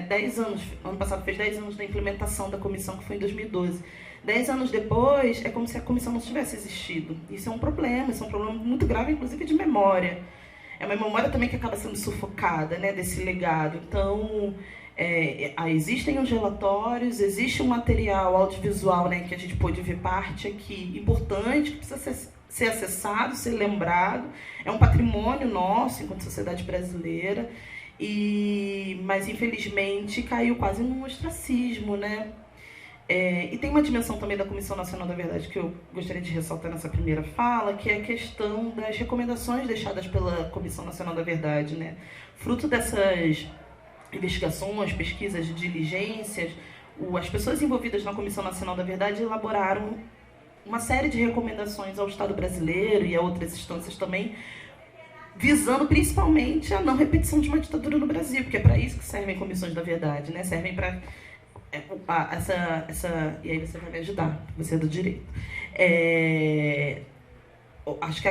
10 anos, ano passado fez 10 anos da implementação da comissão, que foi em 2012. 10 anos depois, é como se a comissão não tivesse existido. Isso é um problema muito grave, inclusive de memória. É uma memória também que acaba sendo sufocada, né, desse legado. Então, existem os relatórios, existe um material audiovisual, né, que a gente pôde ver parte aqui, importante, que precisa ser acessado, ser lembrado. É um patrimônio nosso, enquanto sociedade brasileira, mas, infelizmente, caiu quase num ostracismo, né? E tem uma dimensão também da Comissão Nacional da Verdade que eu gostaria de ressaltar nessa primeira fala, que é a questão das recomendações deixadas pela Comissão Nacional da Verdade, né? Fruto dessas investigações, pesquisas, diligências, as pessoas envolvidas na Comissão Nacional da Verdade elaboraram uma série de recomendações ao Estado brasileiro e a outras instâncias também, visando principalmente a não repetição de uma ditadura no Brasil, porque é para isso que servem comissões da verdade, né? Servem para e aí você vai me ajudar, você é do direito. Acho que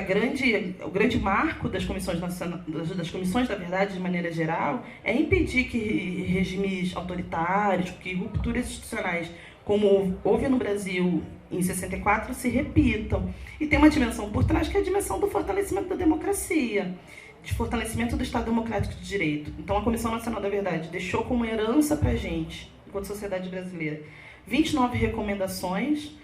o grande marco das comissões da verdade, de maneira geral, é impedir que regimes autoritários, que rupturas institucionais como houve no Brasil em 64, se repitam. E tem uma dimensão por trás, que é a dimensão do fortalecimento da democracia, de fortalecimento do Estado Democrático de Direito. Então, a Comissão Nacional da Verdade deixou como herança para a gente, enquanto sociedade brasileira, 29 recomendações,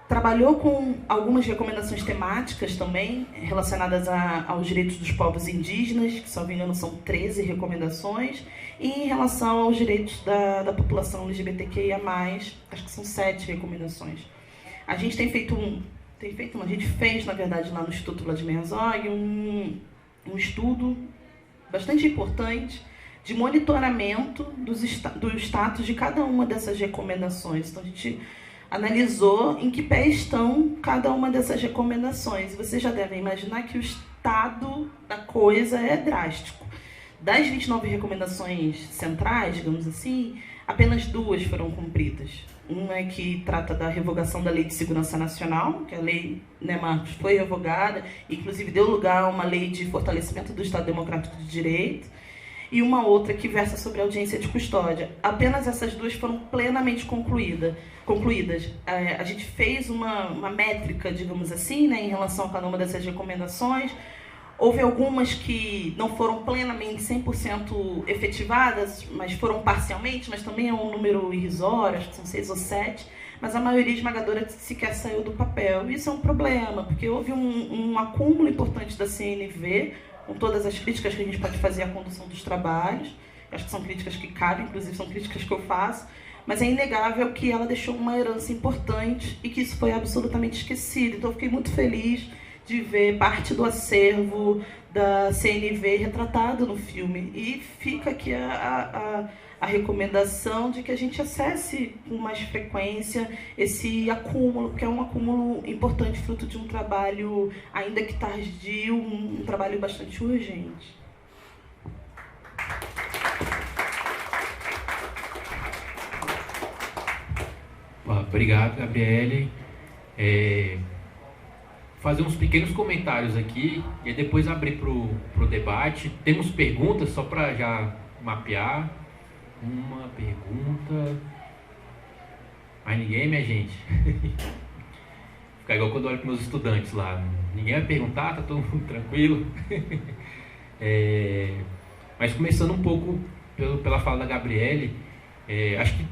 trabalhou com algumas recomendações temáticas também, relacionadas aos direitos dos povos indígenas, que, se não me engano, são 13 recomendações, e em relação aos direitos da população LGBTQIA+, acho que são 7 recomendações. A gente a gente fez, na verdade, lá no Instituto Vladimir Herzog, um estudo bastante importante de monitoramento do status de cada uma dessas recomendações. Então, a gente analisou em que pé estão cada uma dessas recomendações. E vocês já devem imaginar que o estado da coisa é drástico. Das 29 recomendações centrais, digamos assim, apenas 2 foram cumpridas. Uma é que trata da revogação da Lei de Segurança Nacional, que a lei, né, Marcos, foi revogada, inclusive deu lugar a uma lei de fortalecimento do Estado Democrático de Direito, e uma outra que versa sobre a audiência de custódia. Apenas essas 2 foram plenamente concluídas. A gente fez uma métrica, digamos assim, né, em relação a cada uma dessas recomendações. Houve algumas que não foram plenamente 100% efetivadas, mas foram parcialmente, mas também é um número irrisório, acho que são 6 ou 7, mas a maioria esmagadora sequer saiu do papel. Isso é um problema, porque houve um acúmulo importante da CNV, com todas as críticas que a gente pode fazer à condução dos trabalhos. Acho que são críticas que cabem, inclusive são críticas que eu faço, mas é inegável que ela deixou uma herança importante e que isso foi absolutamente esquecido. Então eu fiquei muito feliz de ver parte do acervo da CNV retratado no filme. E fica aqui a recomendação de que a gente acesse com mais frequência esse acúmulo, porque é um acúmulo importante, fruto de um trabalho, ainda que tardio, um trabalho bastante urgente. Obrigado, Gabriele. Fazer uns pequenos comentários aqui e depois abrir para o debate. Temos perguntas, só para já mapear. Uma pergunta. Mais ninguém, minha gente? Fica igual quando eu olho para meus estudantes lá. Ninguém vai perguntar, tá todo mundo tranquilo. Mas começando um pouco pela fala da Gabriele, acho que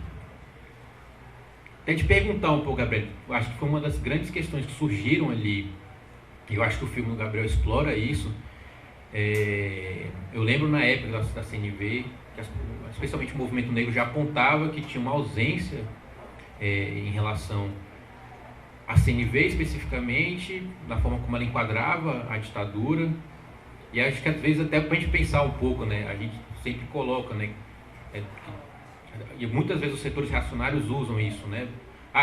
até de perguntar um pouco, Gabriel, acho que foi uma das grandes questões que surgiram ali, e eu acho que o filme do Gabriel explora isso. Eu lembro na época da CNV, que especialmente o movimento negro já apontava que tinha uma ausência em relação à CNV especificamente, da forma como ela enquadrava a ditadura, e acho que às vezes até para a gente pensar um pouco, né, a gente sempre coloca, né, e muitas vezes os setores reacionários usam isso, né?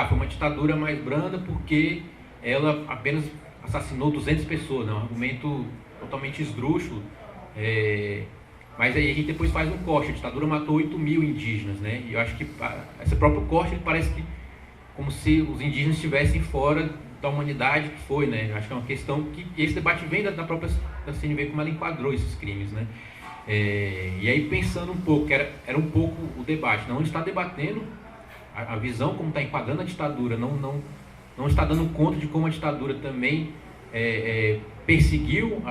Foi uma ditadura mais branda porque ela apenas assassinou 200 pessoas, né? Um argumento totalmente esdrúxulo. Mas aí a gente depois faz um corte, a ditadura matou 8.000 indígenas, né? E eu acho que esse próprio corte parece que como se os indígenas estivessem fora da humanidade que foi, né? Eu acho que é uma questão que esse debate vem da própria da CNV, como ela enquadrou esses crimes, né? E aí pensando um pouco, que era um pouco o debate, não está debatendo a visão como está enquadrando a ditadura, não está dando conta de como a ditadura também perseguiu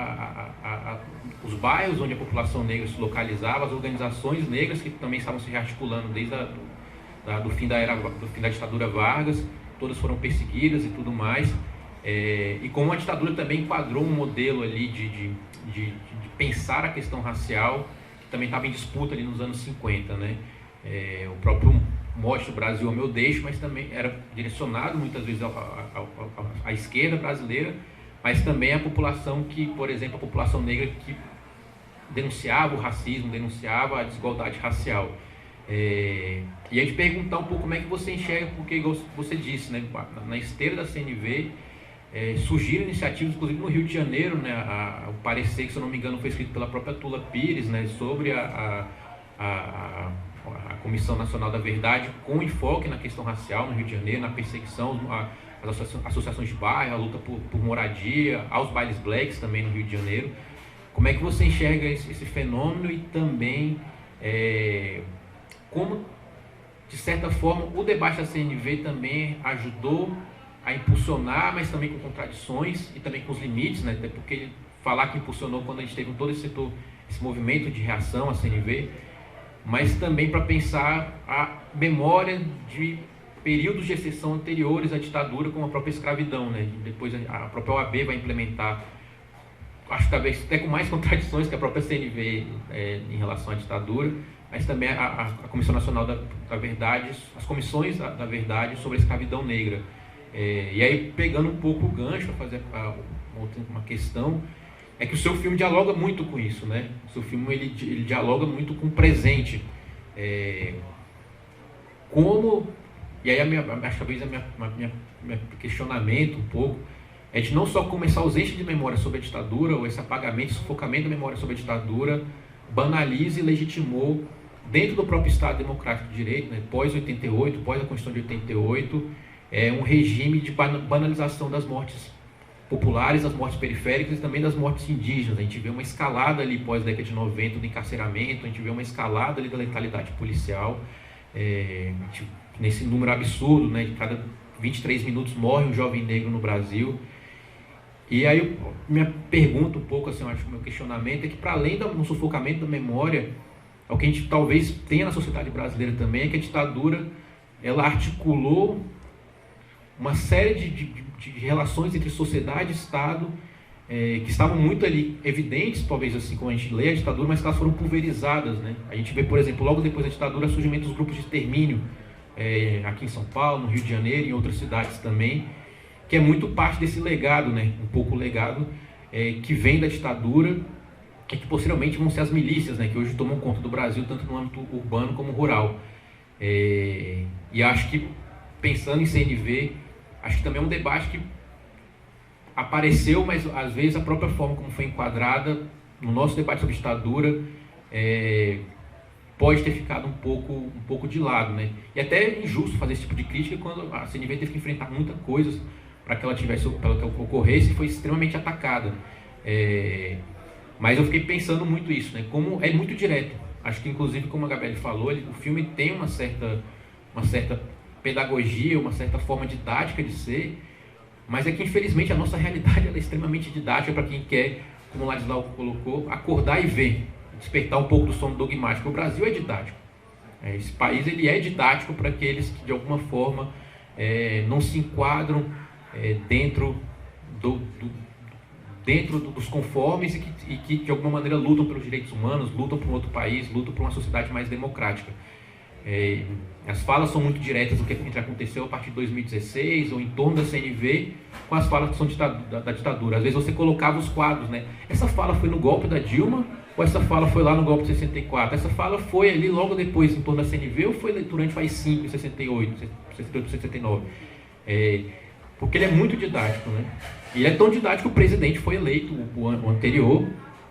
os bairros onde a população negra se localizava, as organizações negras que também estavam se rearticulando desde do fim da ditadura Vargas, todas foram perseguidas e tudo mais, e como a ditadura também enquadrou um modelo ali de pensar a questão racial, que também estava em disputa ali nos anos 50, né? O próprio Mote do Brasil ao meu deixo, mas também era direcionado muitas vezes à esquerda brasileira, mas também à população que, por exemplo, a população negra que denunciava o racismo, denunciava a desigualdade racial. E a gente perguntar um pouco como é que você enxerga, porque igual você disse, né, na esteira da CNV, surgiram iniciativas, inclusive no Rio de Janeiro, né, o parecer, que se eu não me engano foi escrito pela própria Tula Pires, né, sobre a Comissão Nacional da Verdade, com enfoque na questão racial no Rio de Janeiro, na perseguição às associações de bairro, a luta por moradia, aos bailes blacks também no Rio de Janeiro. Como é que você enxerga esse fenômeno e também como de certa forma, o debate da CNV também ajudou a impulsionar, mas também com contradições e também com os limites, né? Até porque falar que impulsionou quando a gente teve todo esse setor, esse movimento de reação à CNV, mas também para pensar a memória de períodos de exceção anteriores à ditadura, como a própria escravidão, né? E depois a própria OAB vai implementar, acho que talvez até com mais contradições que a própria CNV em relação à ditadura, mas também a Comissão Nacional da Verdade, as comissões da verdade sobre a escravidão negra. E aí, pegando um pouco o gancho para fazer uma questão, é que o seu filme dialoga muito com isso, né? O seu filme ele dialoga muito com o presente. E aí, talvez meu questionamento um pouco é de não só como essa ausência de memória sobre a ditadura, ou esse apagamento, sufocamento da memória sobre a ditadura, banaliza e legitimou, dentro do próprio Estado Democrático de Direito, né, pós-88, pós a Constituição de 88, um regime de banalização das mortes populares, das mortes periféricas e também das mortes indígenas. A gente vê uma escalada ali pós-década de 90 do encarceramento, a gente vê uma escalada ali da letalidade policial, nesse número absurdo, né, de cada 23 minutos morre um jovem negro no Brasil. E aí, minha pergunta um pouco, assim, eu acho que o meu questionamento é que, para além do sufocamento da memória, o que a gente talvez tenha na sociedade brasileira também é que a ditadura, ela articulou uma série de relações entre sociedade e Estado que estavam muito ali evidentes, talvez assim, como a gente lê a ditadura, mas que elas foram pulverizadas, né? A gente vê, por exemplo, logo depois da ditadura, o surgimento dos grupos de extermínio, aqui em São Paulo, no Rio de Janeiro e em outras cidades também, que é muito parte desse legado, né? Um pouco o legado que vem da ditadura e que posteriormente vão ser as milícias, né? Que hoje tomam conta do Brasil, tanto no âmbito urbano como rural. E acho que, pensando em CNV, acho que também é um debate que apareceu, mas às vezes a própria forma como foi enquadrada no nosso debate sobre ditadura pode ter ficado um pouco de lado, né? E até é injusto fazer esse tipo de crítica quando a CNV teve que enfrentar muitas coisas para que ela ocorresse e foi extremamente atacada. Mas eu fiquei pensando muito isso, né? Como é muito direto. Acho que, inclusive, como a Gabriele falou, o filme tem uma certa pedagogia, uma certa forma didática de ser, mas é que, infelizmente, a nossa realidade ela é extremamente didática para quem quer, como o Ladislau colocou, acordar e ver, despertar um pouco do sono dogmático. O Brasil é didático. Esse país ele é didático para aqueles que, de alguma forma, não se enquadram dentro dos conformes e que, de alguma maneira, lutam pelos direitos humanos, lutam por um outro país, lutam por uma sociedade mais democrática. As falas são muito diretas do que aconteceu a partir de 2016 ou em torno da CNV com as falas que são da ditadura. Às vezes você colocava os quadros, né? Essa fala foi no golpe da Dilma ou essa fala foi lá no golpe de 64? Essa fala foi ali logo depois em torno da CNV ou foi durante o AI-5 em 68, 69? Porque ele é muito didático, né? E ele é tão didático que o presidente foi eleito, o anterior,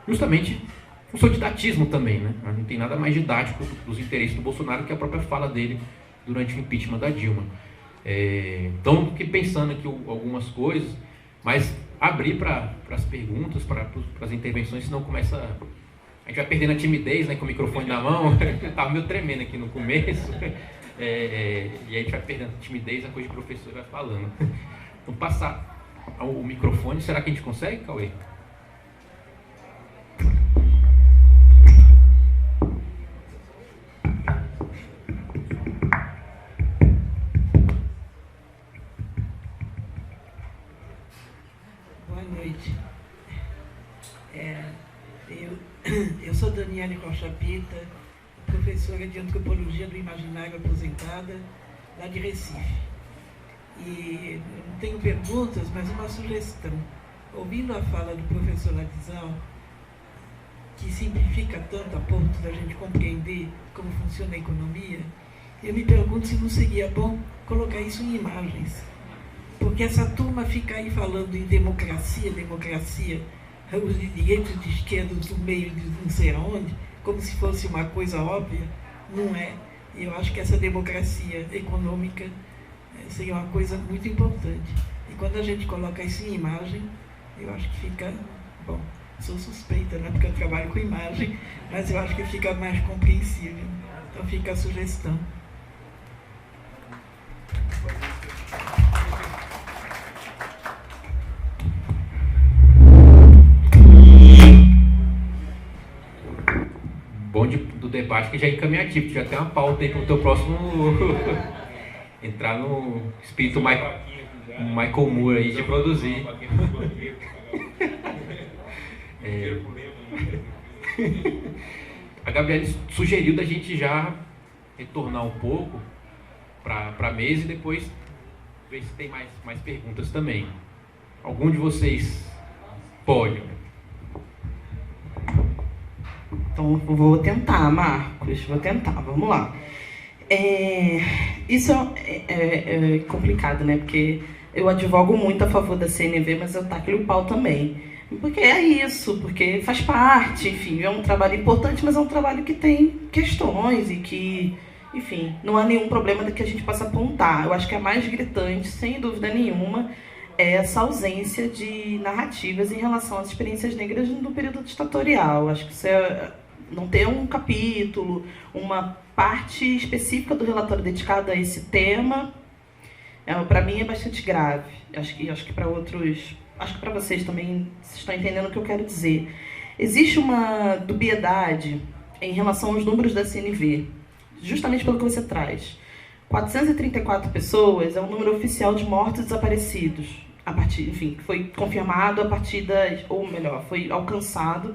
justamente o seu didatismo também, né? Não tem nada mais didático dos interesses do Bolsonaro que a própria fala dele durante o impeachment da Dilma. Então, fiquei pensando aqui algumas coisas, mas abrir para as perguntas, para as intervenções, senão começa... A gente vai perdendo a timidez, né, com o microfone na mão. Estava meio tremendo aqui no começo. E aí a gente vai perdendo a timidez, a coisa de professor vai falando. Então, passar o microfone, será que a gente consegue, Cauê? Boa noite. Eu sou Daniele Rocha Pita, professora de Antropologia do Imaginário aposentada, lá de Recife. E não tenho perguntas, mas uma sugestão. Ouvindo a fala do professor Ladislau, que simplifica tanto a ponto da gente compreender como funciona a economia, eu me pergunto se não seria bom colocar isso em imagens. Porque essa turma fica aí falando em democracia, os direitos de esquerda do meio de não sei aonde, como se fosse uma coisa óbvia. Não é. E eu acho que essa democracia econômica seria uma coisa muito importante. E quando a gente coloca isso em imagem, eu acho que fica... Bom, sou suspeita, né, porque eu trabalho com imagem, mas eu acho que fica mais compreensível. Então fica a sugestão. debate que já é encaminhativo, já tem uma pauta aí para o teu próximo entrar no espírito Michael Moore aí de produzir. A Gabriele sugeriu da gente já retornar um pouco para a mesa e depois ver se tem mais perguntas também. Algum de vocês pode? Então, vou tentar, Marcos, vamos lá. Isso é complicado, né? Porque eu advogo muito a favor da CNV, mas eu taco-lhe o pau também. Porque é isso, porque faz parte, enfim, é um trabalho importante, mas é um trabalho que tem questões e que, enfim, não há nenhum problema que a gente possa apontar. Eu acho que a mais gritante, sem dúvida nenhuma, é essa ausência de narrativas em relação às experiências negras no período ditatorial. Acho que isso não ter um capítulo, uma parte específica do relatório dedicada a esse tema, para mim é bastante grave. Acho que para outros, acho que para vocês também, vocês estão entendendo o que eu quero dizer. Existe uma dubiedade em relação aos números da CNV, justamente pelo que você traz. 434 pessoas é o número oficial de mortos e desaparecidos, enfim, foi confirmado a partir das, ou melhor, foi alcançado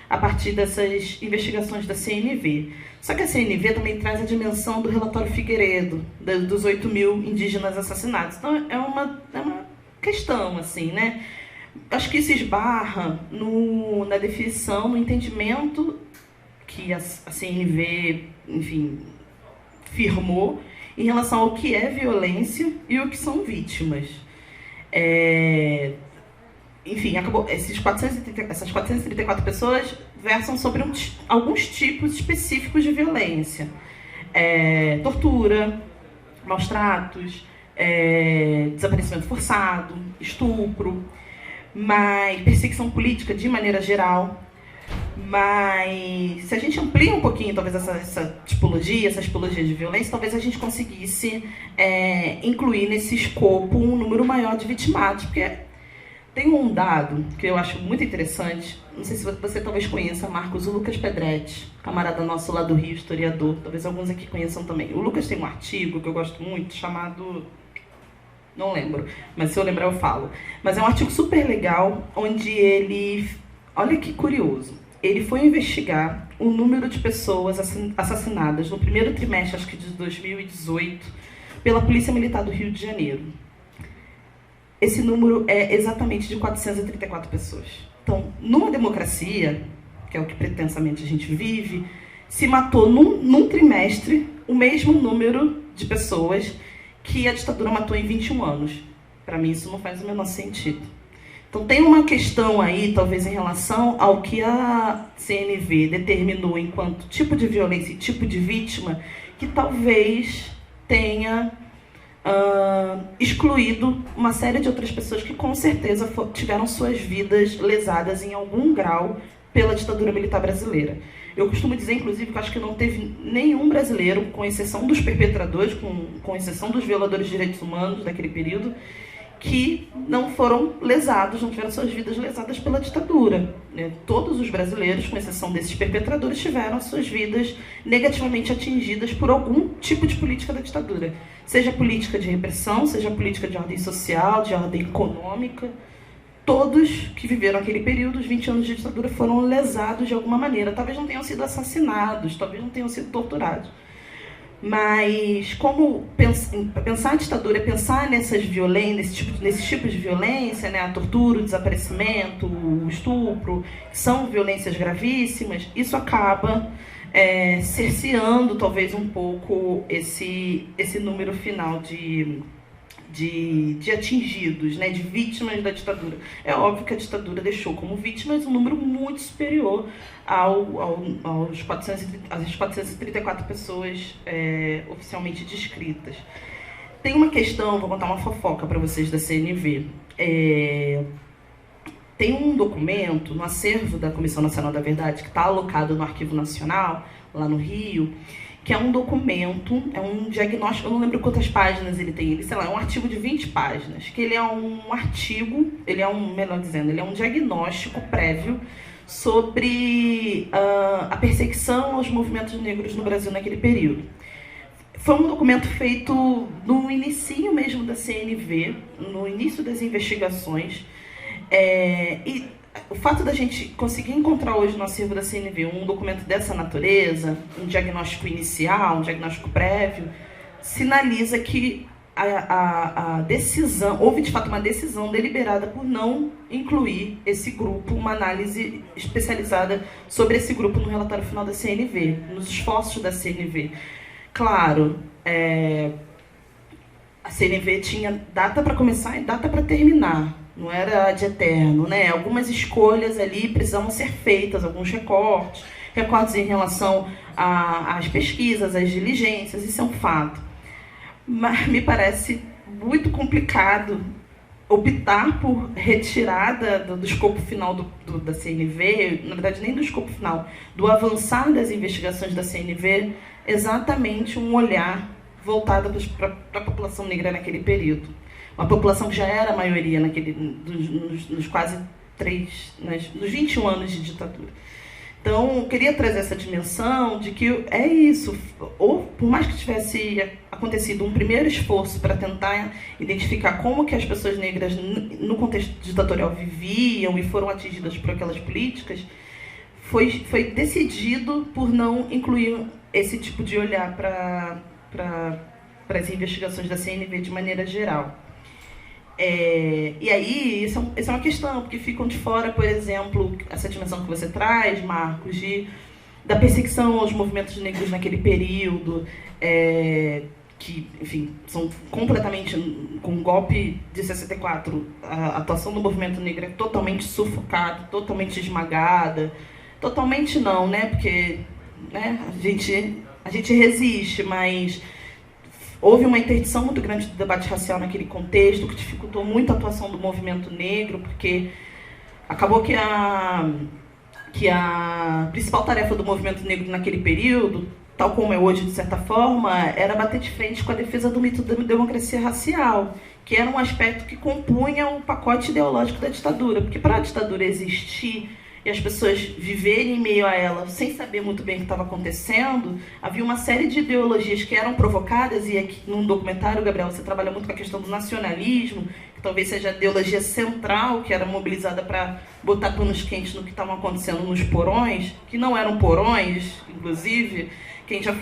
a partir dessas investigações da CNV. Só que a CNV também traz a dimensão do relatório Figueiredo, dos 8 mil indígenas assassinados. Então é uma questão, assim, né? Acho que isso esbarra na definição, no entendimento que a CNV, enfim, firmou em relação ao que é violência e o que são vítimas. Enfim, essas 434 pessoas versam sobre alguns tipos específicos de violência. Tortura, maus tratos, desaparecimento forçado, estupro, perseguição política de maneira geral. Mas se a gente amplia um pouquinho, talvez, essa tipologia de violência, talvez a gente conseguisse incluir nesse escopo um número maior de vitimados, porque tem um dado que eu acho muito interessante, não sei se você talvez conheça, Marcos, o Lucas Pedretti, camarada nosso lá do Rio, historiador, talvez alguns aqui conheçam também. O Lucas tem um artigo que eu gosto muito, chamado... não lembro, mas se eu lembrar eu falo. Mas é um artigo super legal, onde ele... olha que curioso. Ele foi investigar o número de pessoas assassinadas no primeiro trimestre, acho que de 2018, pela Polícia Militar do Rio de Janeiro. Esse número é exatamente de 434 pessoas. Então, numa democracia, que é o que pretensamente a gente vive, se matou num trimestre o mesmo número de pessoas que a ditadura matou em 21 anos. Para mim, isso não faz o menor sentido. Então, tem uma questão aí, talvez, em relação ao que a CNV determinou enquanto tipo de violência e tipo de vítima, que talvez tenha excluído uma série de outras pessoas que, com certeza, tiveram suas vidas lesadas em algum grau pela ditadura militar brasileira. Eu costumo dizer, inclusive, que acho que não teve nenhum brasileiro, com exceção dos perpetradores, com exceção dos violadores de direitos humanos daquele período, que não foram lesados, não tiveram suas vidas lesadas pela ditadura. Todos os brasileiros, com exceção desses perpetradores, tiveram suas vidas negativamente atingidas por algum tipo de política da ditadura. Seja política de repressão, seja política de ordem social, de ordem econômica. Todos que viveram aquele período, os 20 anos de ditadura, foram lesados de alguma maneira. Talvez não tenham sido assassinados, talvez não tenham sido torturados. Mas como pensar a ditadura é pensar nesses tipos de violência, né? A tortura, o desaparecimento, o estupro, que são violências gravíssimas, isso acaba cerceando talvez um pouco esse número final de atingidos, né, de vítimas da ditadura. É óbvio que a ditadura deixou como vítimas um número muito superior às 434 pessoas oficialmente descritas. Tem uma questão, vou contar uma fofoca para vocês da CNV. Tem um documento no acervo da Comissão Nacional da Verdade, que está alocado no Arquivo Nacional, lá no Rio, que é um documento, é um diagnóstico, eu não lembro quantas páginas ele tem, sei lá, é um artigo de 20 páginas, que ele é um artigo, melhor dizendo, ele é um diagnóstico prévio sobre a perseguição aos movimentos negros no Brasil naquele período. Foi um documento feito no início mesmo da CNV, no início das investigações, e o fato da gente conseguir encontrar hoje no acervo da CNV um documento dessa natureza, um diagnóstico inicial, um diagnóstico prévio, sinaliza que a decisão, houve de fato uma decisão deliberada por não incluir esse grupo, uma análise especializada sobre esse grupo no relatório final da CNV, nos esforços da CNV. Claro, a CNV tinha data para começar e data para terminar, não era de eterno, né? Algumas escolhas ali precisavam ser feitas, alguns recortes em relação às pesquisas, às diligências, isso é um fato. Mas me parece muito complicado optar por retirada do escopo final da CNV, na verdade nem do escopo final, do avançar das investigações da CNV, exatamente um olhar voltado para a população negra naquele período. Uma população que já era a maioria nos quase nos 21 anos de ditadura. Então, eu queria trazer essa dimensão de que é isso, ou por mais que tivesse acontecido um primeiro esforço para tentar identificar como que as pessoas negras no contexto ditatorial viviam e foram atingidas por aquelas políticas, foi decidido por não incluir esse tipo de olhar para as investigações da CNV de maneira geral. E aí, isso é uma questão, porque ficam de fora, por exemplo, essa dimensão que você traz, Marcos, da perseguição aos movimentos negros naquele período, que, enfim, são completamente, com o golpe de 64, a atuação do movimento negro é totalmente sufocada, totalmente esmagada, totalmente não, né, porque né, a gente resiste, mas houve uma interdição muito grande do debate racial naquele contexto, que dificultou muito a atuação do movimento negro, porque acabou que a principal tarefa do movimento negro naquele período, tal como é hoje, de certa forma, era bater de frente com a defesa do mito da democracia racial, que era um aspecto que compunha o pacote ideológico da ditadura. Porque para a ditadura existir e as pessoas viverem em meio a ela sem saber muito bem o que estava acontecendo, havia uma série de ideologias que eram provocadas, e aqui num documentário, Gabriel, você trabalha muito com a questão do nacionalismo, que talvez seja a ideologia central que era mobilizada para botar panos quentes no que estava acontecendo nos porões, que não eram porões, inclusive. Quem já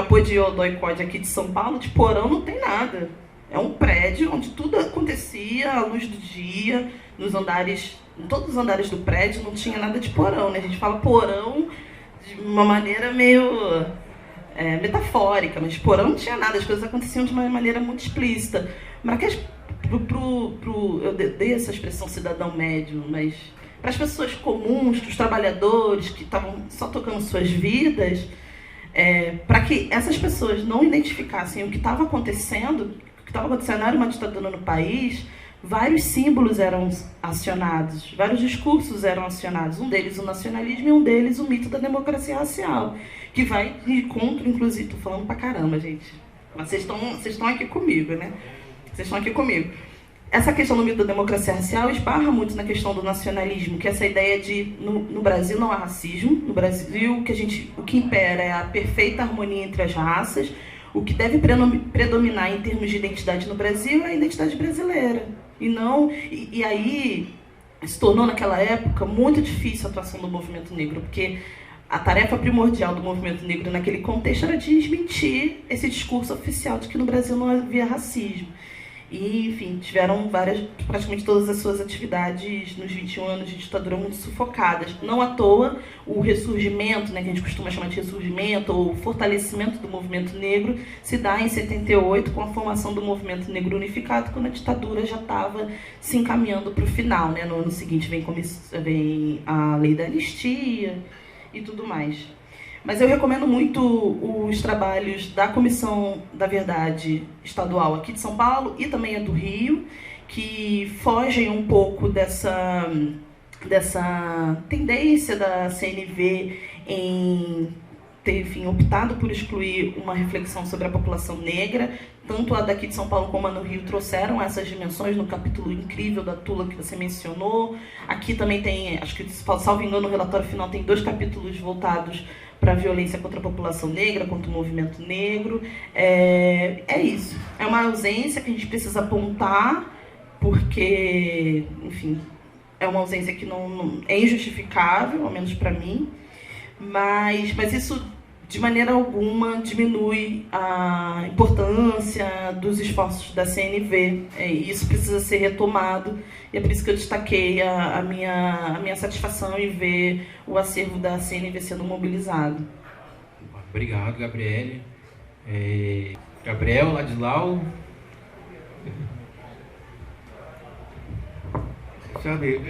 pôde ir ao DOI-CODE aqui de São Paulo, de porão não tem nada. É um prédio onde tudo acontecia à luz do dia, em todos os andares do prédio não tinha nada de porão, né? A gente fala porão de uma maneira meio metafórica, mas porão não tinha nada, as coisas aconteciam de uma maneira muito explícita. Mas eu dei essa expressão cidadão médio, mas para as pessoas comuns, para os trabalhadores que estavam só tocando suas vidas, para que essas pessoas não identificassem o que estava acontecendo era uma ditadura no país, vários símbolos eram acionados, vários discursos eram acionados, um deles o nacionalismo e um deles o mito da democracia racial, que vai de encontro, inclusive, estou falando pra caramba, gente, mas vocês estão aqui comigo, né? Vocês estão aqui comigo. Essa questão do mito da democracia racial esbarra muito na questão do nacionalismo, que é essa ideia de, no Brasil não há racismo, no Brasil o que impera é a perfeita harmonia entre as raças, o que deve predominar em termos de identidade no Brasil é a identidade brasileira. E aí se tornou naquela época muito difícil a atuação do movimento negro, porque a tarefa primordial do movimento negro naquele contexto era desmentir esse discurso oficial de que no Brasil não havia racismo. E, enfim, tiveram praticamente todas as suas atividades nos 21 anos de ditadura muito sufocadas. Não à toa, o ressurgimento, né, que a gente costuma chamar de ressurgimento, ou o fortalecimento do movimento negro, se dá em 78, com a formação do movimento negro unificado, quando a ditadura já estava se encaminhando para o final. Né? No ano seguinte vem a lei da anistia e tudo mais. Mas eu recomendo muito os trabalhos da Comissão da Verdade Estadual aqui de São Paulo e também a do Rio, que fogem um pouco dessa tendência da CNV em ter, enfim, optado por excluir uma reflexão sobre a população negra. Tanto a daqui de São Paulo como a no Rio trouxeram essas dimensões no capítulo incrível da Tula que você mencionou. Aqui também tem, acho que, salvo engano, no relatório final tem 2 capítulos voltados para a violência contra a população negra, contra o movimento negro. É isso. É uma ausência que a gente precisa apontar, porque, enfim, é uma ausência que não é injustificável, ao menos para mim, mas isso de maneira alguma diminui a importância dos esforços da CNV. E isso precisa ser retomado, e é por isso que eu destaquei a minha satisfação em ver o acervo da CNV sendo mobilizado. Obrigado, Gabriele. Gabriel, Ladislau. Sabe,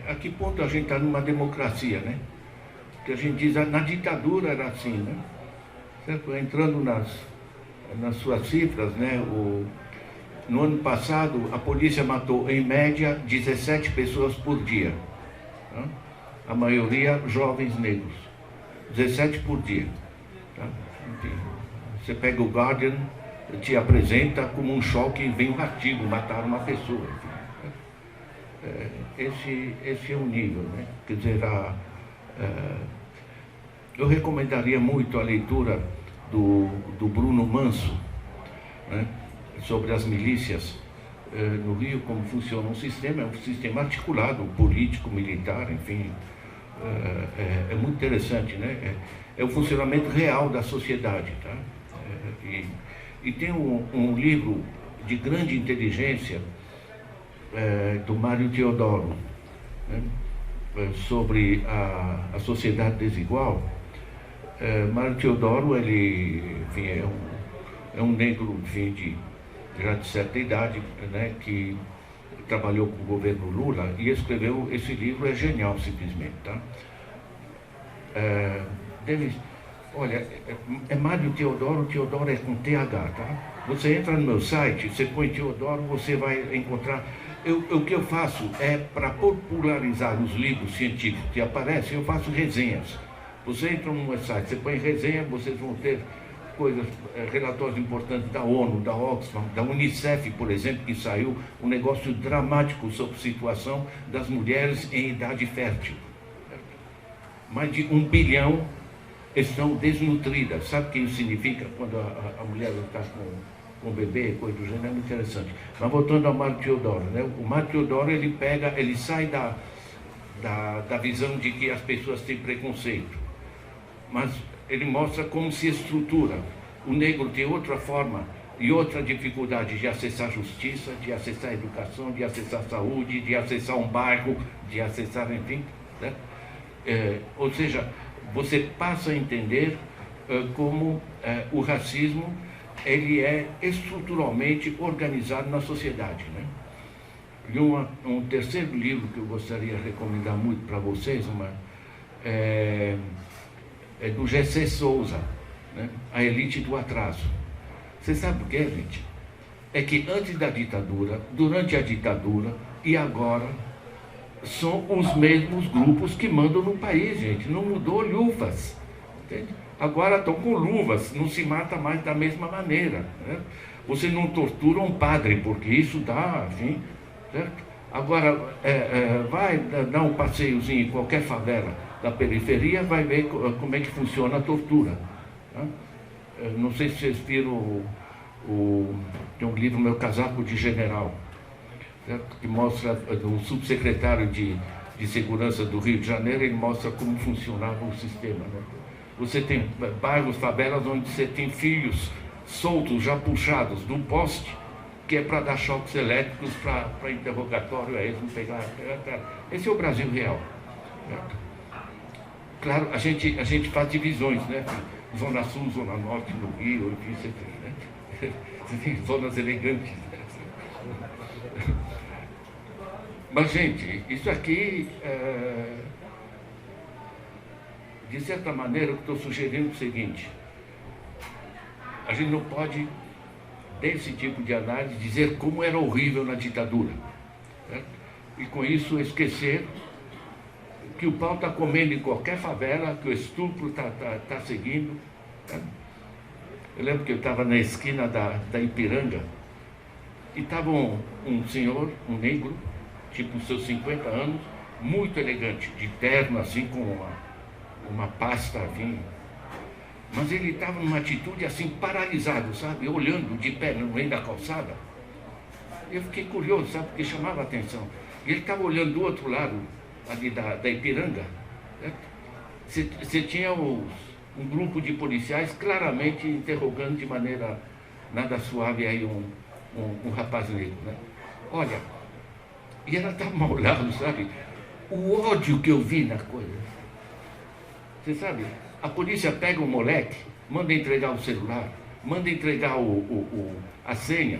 a que ponto a gente está numa democracia, né? Que a gente diz, na ditadura era assim, né? Certo? Entrando nas suas cifras, né? No ano passado, a polícia matou, em média, 17 pessoas por dia. Tá? A maioria jovens negros. 17 por dia. Tá? Enfim, você pega o Guardian, te apresenta como um choque e vem um artigo, mataram uma pessoa. Esse é o nível, né? Quer dizer, eu recomendaria muito a leitura do Bruno Manso, né? Sobre as milícias no Rio, como funciona um sistema, é um sistema articulado, político, militar, enfim, é muito interessante, né? É o funcionamento real da sociedade, tá? E tem um livro de grande inteligência do Mário Teodoro, né? Sobre a sociedade desigual. Mário Teodoro, ele, enfim, é um negro, enfim, já de certa idade, né, que trabalhou com o governo Lula e escreveu esse livro. É genial, simplesmente, tá? Olha, é Mário Teodoro, Teodoro é com TH, tá? Você entra no meu site, você põe Teodoro, você vai encontrar. O que eu faço é, para popularizar os livros científicos que aparecem, eu faço resenhas. Você entra no meu site, você põe resenha, vocês vão ter coisas, relatórios importantes da ONU, da Oxfam, da Unicef, por exemplo, que saiu um negócio dramático sobre a situação das mulheres em idade fértil. Mais de 1 bilhão estão desnutridas. Sabe o que isso significa quando a mulher está com o bebê, coisa do gênero? É muito interessante. Mas voltando ao Mário Teodoro, né? O Mário Teodoro, ele sai da visão de que as pessoas têm preconceito, mas ele mostra como se estrutura. O negro tem outra forma e outra dificuldade de acessar justiça, de acessar educação, de acessar saúde, de acessar um bairro, de acessar, enfim, né? Ou seja, você passa a entender como o racismo ele é estruturalmente organizado na sociedade, né? E um terceiro livro que eu gostaria de recomendar muito para vocês, é do G.C. Souza, né? A Elite do Atraso. Você sabe o que é, gente? É que antes da ditadura, durante a ditadura e agora, são os mesmos grupos que mandam no país, gente. Não mudou luvas, entende? Agora estão com luvas, não se mata mais da mesma maneira, né? Você não tortura um padre, porque isso dá, enfim, certo? Agora, vai dar um passeiozinho em qualquer favela da periferia, vai ver como é que funciona a tortura, tá? Não sei se vocês viram tem um livro, Meu Casaco de General, certo? Que mostra o subsecretário de Segurança do Rio de Janeiro. Ele mostra como funcionava o sistema, né? Você tem bairros, favelas, onde você tem filhos soltos, já puxados do poste, que é para dar choques elétricos para interrogatório, eles não pegar. Esse é o Brasil real, certo? Claro, a gente faz divisões, né? Zona Sul, Zona Norte, no Rio, enfim, você tem, né? Você tem zonas elegantes, né? Mas, gente, isso aqui, de certa maneira, eu estou sugerindo o seguinte: a gente não pode, desse tipo de análise, dizer como era horrível na ditadura, certo? E com isso esquecer que o pau está comendo em qualquer favela, que o estupro tá seguindo. Tá? Eu lembro que eu estava na esquina da Ipiranga e estava um senhor, um negro, tipo seus 50 anos, muito elegante, de terno, assim, com uma pasta, assim. Mas ele estava numa atitude assim, paralisado, sabe? Olhando de pé no meio da calçada. Eu fiquei curioso, sabe? Porque chamava a atenção. E ele estava olhando do outro lado, ali da Ipiranga. Você tinha um grupo de policiais claramente interrogando de maneira nada suave aí um rapaz negro, né? Olha, e ela estava mal olhando, sabe? O ódio que eu vi na coisa. Você sabe, a polícia pega o moleque, manda entregar o celular, manda entregar a senha,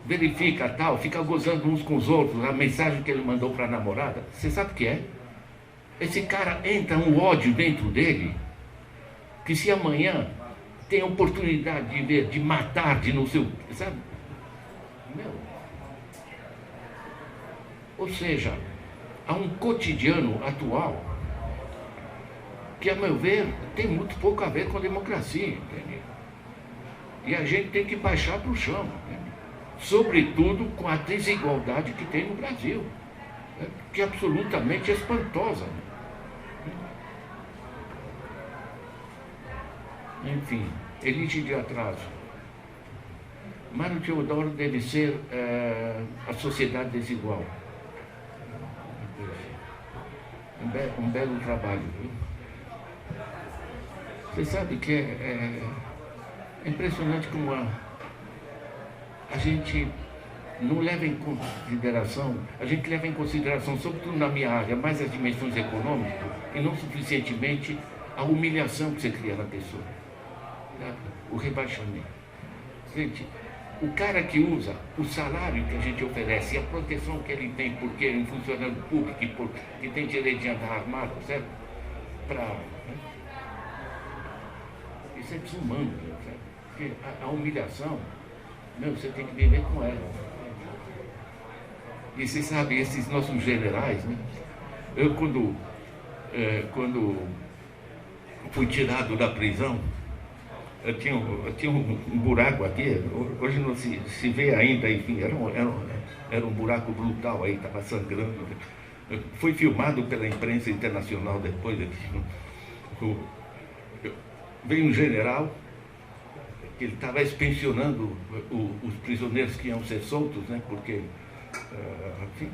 verifica tal, fica gozando uns com os outros, a mensagem que ele mandou para a namorada. Você sabe o que é? Esse cara entra um ódio dentro dele, que se amanhã tem a oportunidade de ver, de matar, de não sei o que, sabe? Meu. Ou seja, há um cotidiano atual que, a meu ver, tem muito pouco a ver com a democracia, entende? E a gente tem que baixar para o chão, entende? Sobretudo com a desigualdade que tem no Brasil, né? Que é absolutamente espantosa. Enfim, elite de atraso. Mário Teodoro deve ser a sociedade desigual. Um belo trabalho, viu? Você sabe que é impressionante como a gente não leva em consideração, a gente leva em consideração, sobretudo na minha área, mais as dimensões econômicas e não suficientemente a humilhação que você cria na pessoa, sabe? O rebaixamento. Gente, o cara que usa o salário que a gente oferece e a proteção que ele tem, porque é um funcionário público que tem direito de andar armado, certo? Isso é desumano, certo? Porque a humilhação, meu, você tem que viver com ela. E você sabe, esses nossos generais, né? Eu, quando fui tirado da prisão, eu tinha um buraco aqui, hoje não se vê ainda, enfim, era um buraco brutal aí, estava sangrando. Foi filmado pela imprensa internacional depois. Veio um general, que ele estava inspecionando os prisioneiros que iam ser soltos, né, porque, enfim,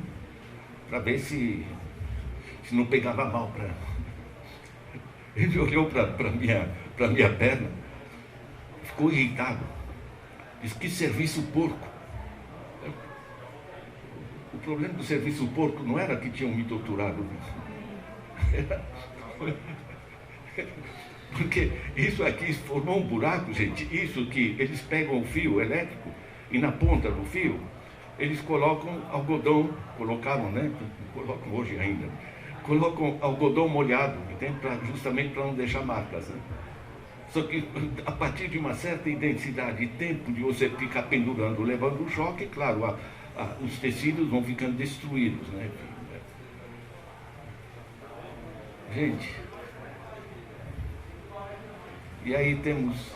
para ver se não pegava mal. Ele olhou para minha perna, ficou irritado. Disse: que serviço porco. O problema do serviço porco não era que tinham me torturado. Porque isso aqui formou um buraco, gente. Isso que eles pegam o fio elétrico e na ponta do fio eles colocam algodão, colocavam, né? Colocam hoje ainda. Colocam algodão molhado, justamente para não deixar marcas, né? Só que a partir de uma certa intensidade e tempo de você ficar pendurando, levando o choque, claro, os tecidos vão ficando destruídos, né? Gente, e aí temos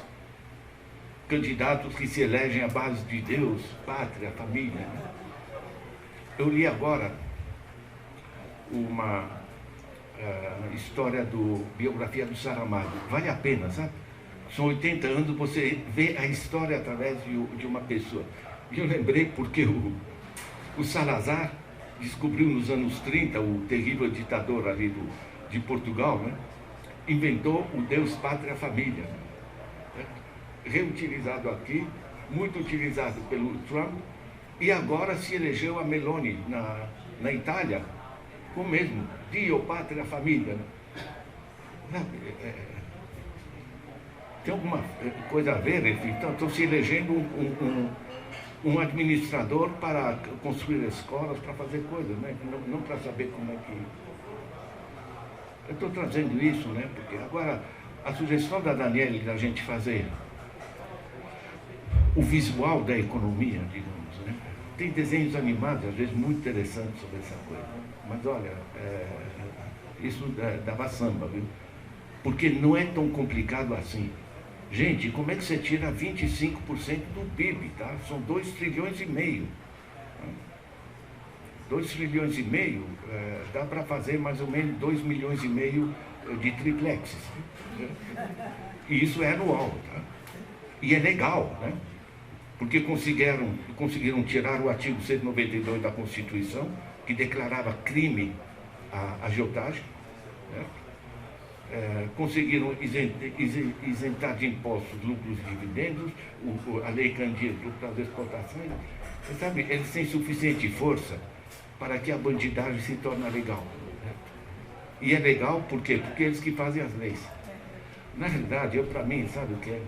candidatos que se elegem à base de Deus, pátria, família, né? Eu li agora uma história biografia do Saramago. Vale a pena, sabe? São 80 anos, você vê a história através de uma pessoa. E eu lembrei porque o Salazar descobriu nos anos 30, o terrível ditador ali de Portugal, né? Inventou o Deus, pátria, família. Né? Reutilizado aqui, muito utilizado pelo Trump, e agora se elegeu a Meloni na Itália, com o mesmo, Dio, pátria, família. Né? Tem alguma coisa a ver? Então, estão se elegendo um administrador para construir escolas, para fazer coisas, né? Não para saber como é que... Eu estou trazendo isso, né? Porque agora a sugestão da Daniele da gente fazer o visual da economia, digamos, né? Tem desenhos animados, às vezes, muito interessantes sobre essa coisa. Mas olha, Isso dava samba, viu? Porque não é tão complicado assim. Gente, como é que você tira 25% do PIB, tá? São 2,5 trilhões. 2,5 trilhões, dá para fazer mais ou menos 2,5 milhões de triplexes. E isso é anual, tá? E é legal, né? Porque conseguiram tirar o artigo 192 da Constituição, que declarava crime a agiotagem, né? Conseguiram isentar de impostos lucros e dividendos, a Lei Candir para as exportações. Você sabe, eles têm suficiente força para que a bandidagem se torne legal. Né? E é legal por quê? Porque eles que fazem as leis. Na realidade, para mim, sabe o que é?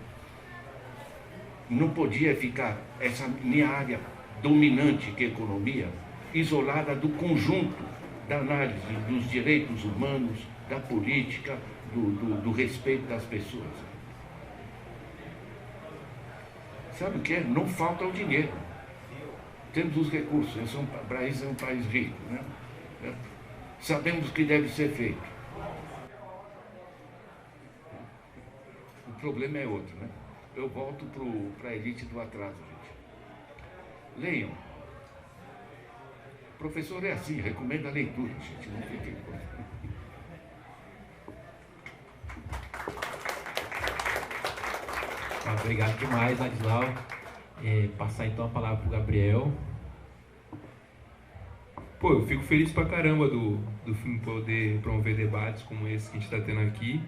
Não podia ficar essa minha área dominante, que é a economia, isolada do conjunto da análise dos direitos humanos, da política, do respeito das pessoas. Sabe o que é? Não falta o dinheiro. Temos os recursos. O Brasil é um país rico, né? Sabemos o que deve ser feito. O problema é outro, né? Eu volto para a elite do atraso, gente. Leiam. O professor é assim, recomenda a leitura, gente. Não fiquem com isso. Obrigado demais, Ladislau. Passar então a palavra para o Gabriel. Pô, eu fico feliz pra caramba do filme poder promover debates como esse que a gente está tendo aqui.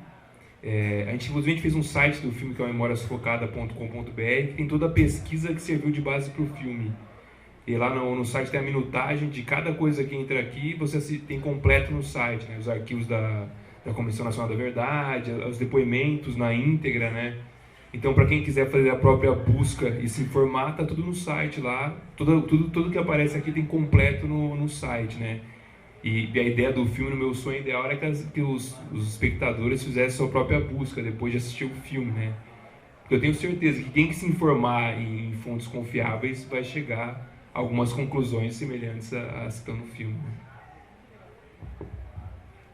A gente inclusive fez um site do filme que é o memoriasfocada.com.br, que tem toda a pesquisa que serviu de base para o filme. E lá no site tem a minutagem de cada coisa que entra aqui, você tem completo no site, né? Os arquivos da Comissão Nacional da Verdade, os depoimentos na íntegra, né? Então, para quem quiser fazer a própria busca e se informar, tá tudo no site lá. Tudo que aparece aqui tem completo no site, né? E a ideia do filme, no meu sonho ideal, era que os espectadores fizessem sua própria busca depois de assistir o filme, né? Porque eu tenho certeza que quem que se informar em fontes confiáveis vai chegar a algumas conclusões semelhantes a que estão no filme.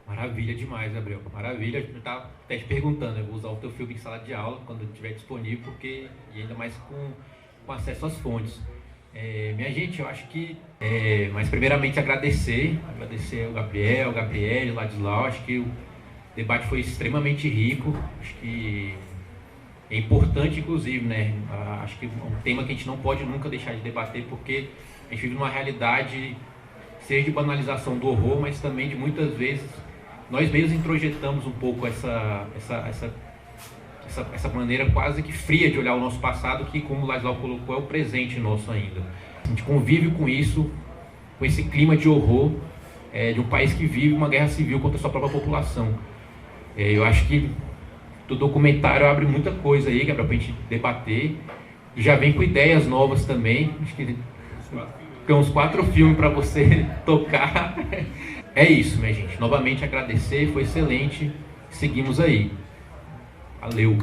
Maravilha demais, Gabriel. Maravilha. Eu estava até te perguntando, eu vou usar o teu filme em sala de aula quando estiver disponível, porque e ainda mais com acesso às fontes. Minha gente, eu acho que... mas primeiramente agradecer ao Gabriel, o Ladislau. Acho que o debate foi extremamente rico. Acho que é importante, inclusive, né? Acho que é um tema que a gente não pode nunca deixar de debater, porque a gente vive numa realidade, seja de banalização do horror, mas também de muitas vezes nós mesmos introjetamos um pouco essa maneira quase que fria de olhar o nosso passado, que, como o Ladislau colocou, é o presente nosso ainda. A gente convive com isso, com esse clima de horror de um país que vive uma guerra civil contra a sua própria população. Eu acho que o documentário abre muita coisa aí, Gabriel, para a gente debater. E já vem com ideias novas também. Acho que tem uns 4 filmes para você tocar. É isso, minha gente. Novamente agradecer, foi excelente. Seguimos aí. Valeu.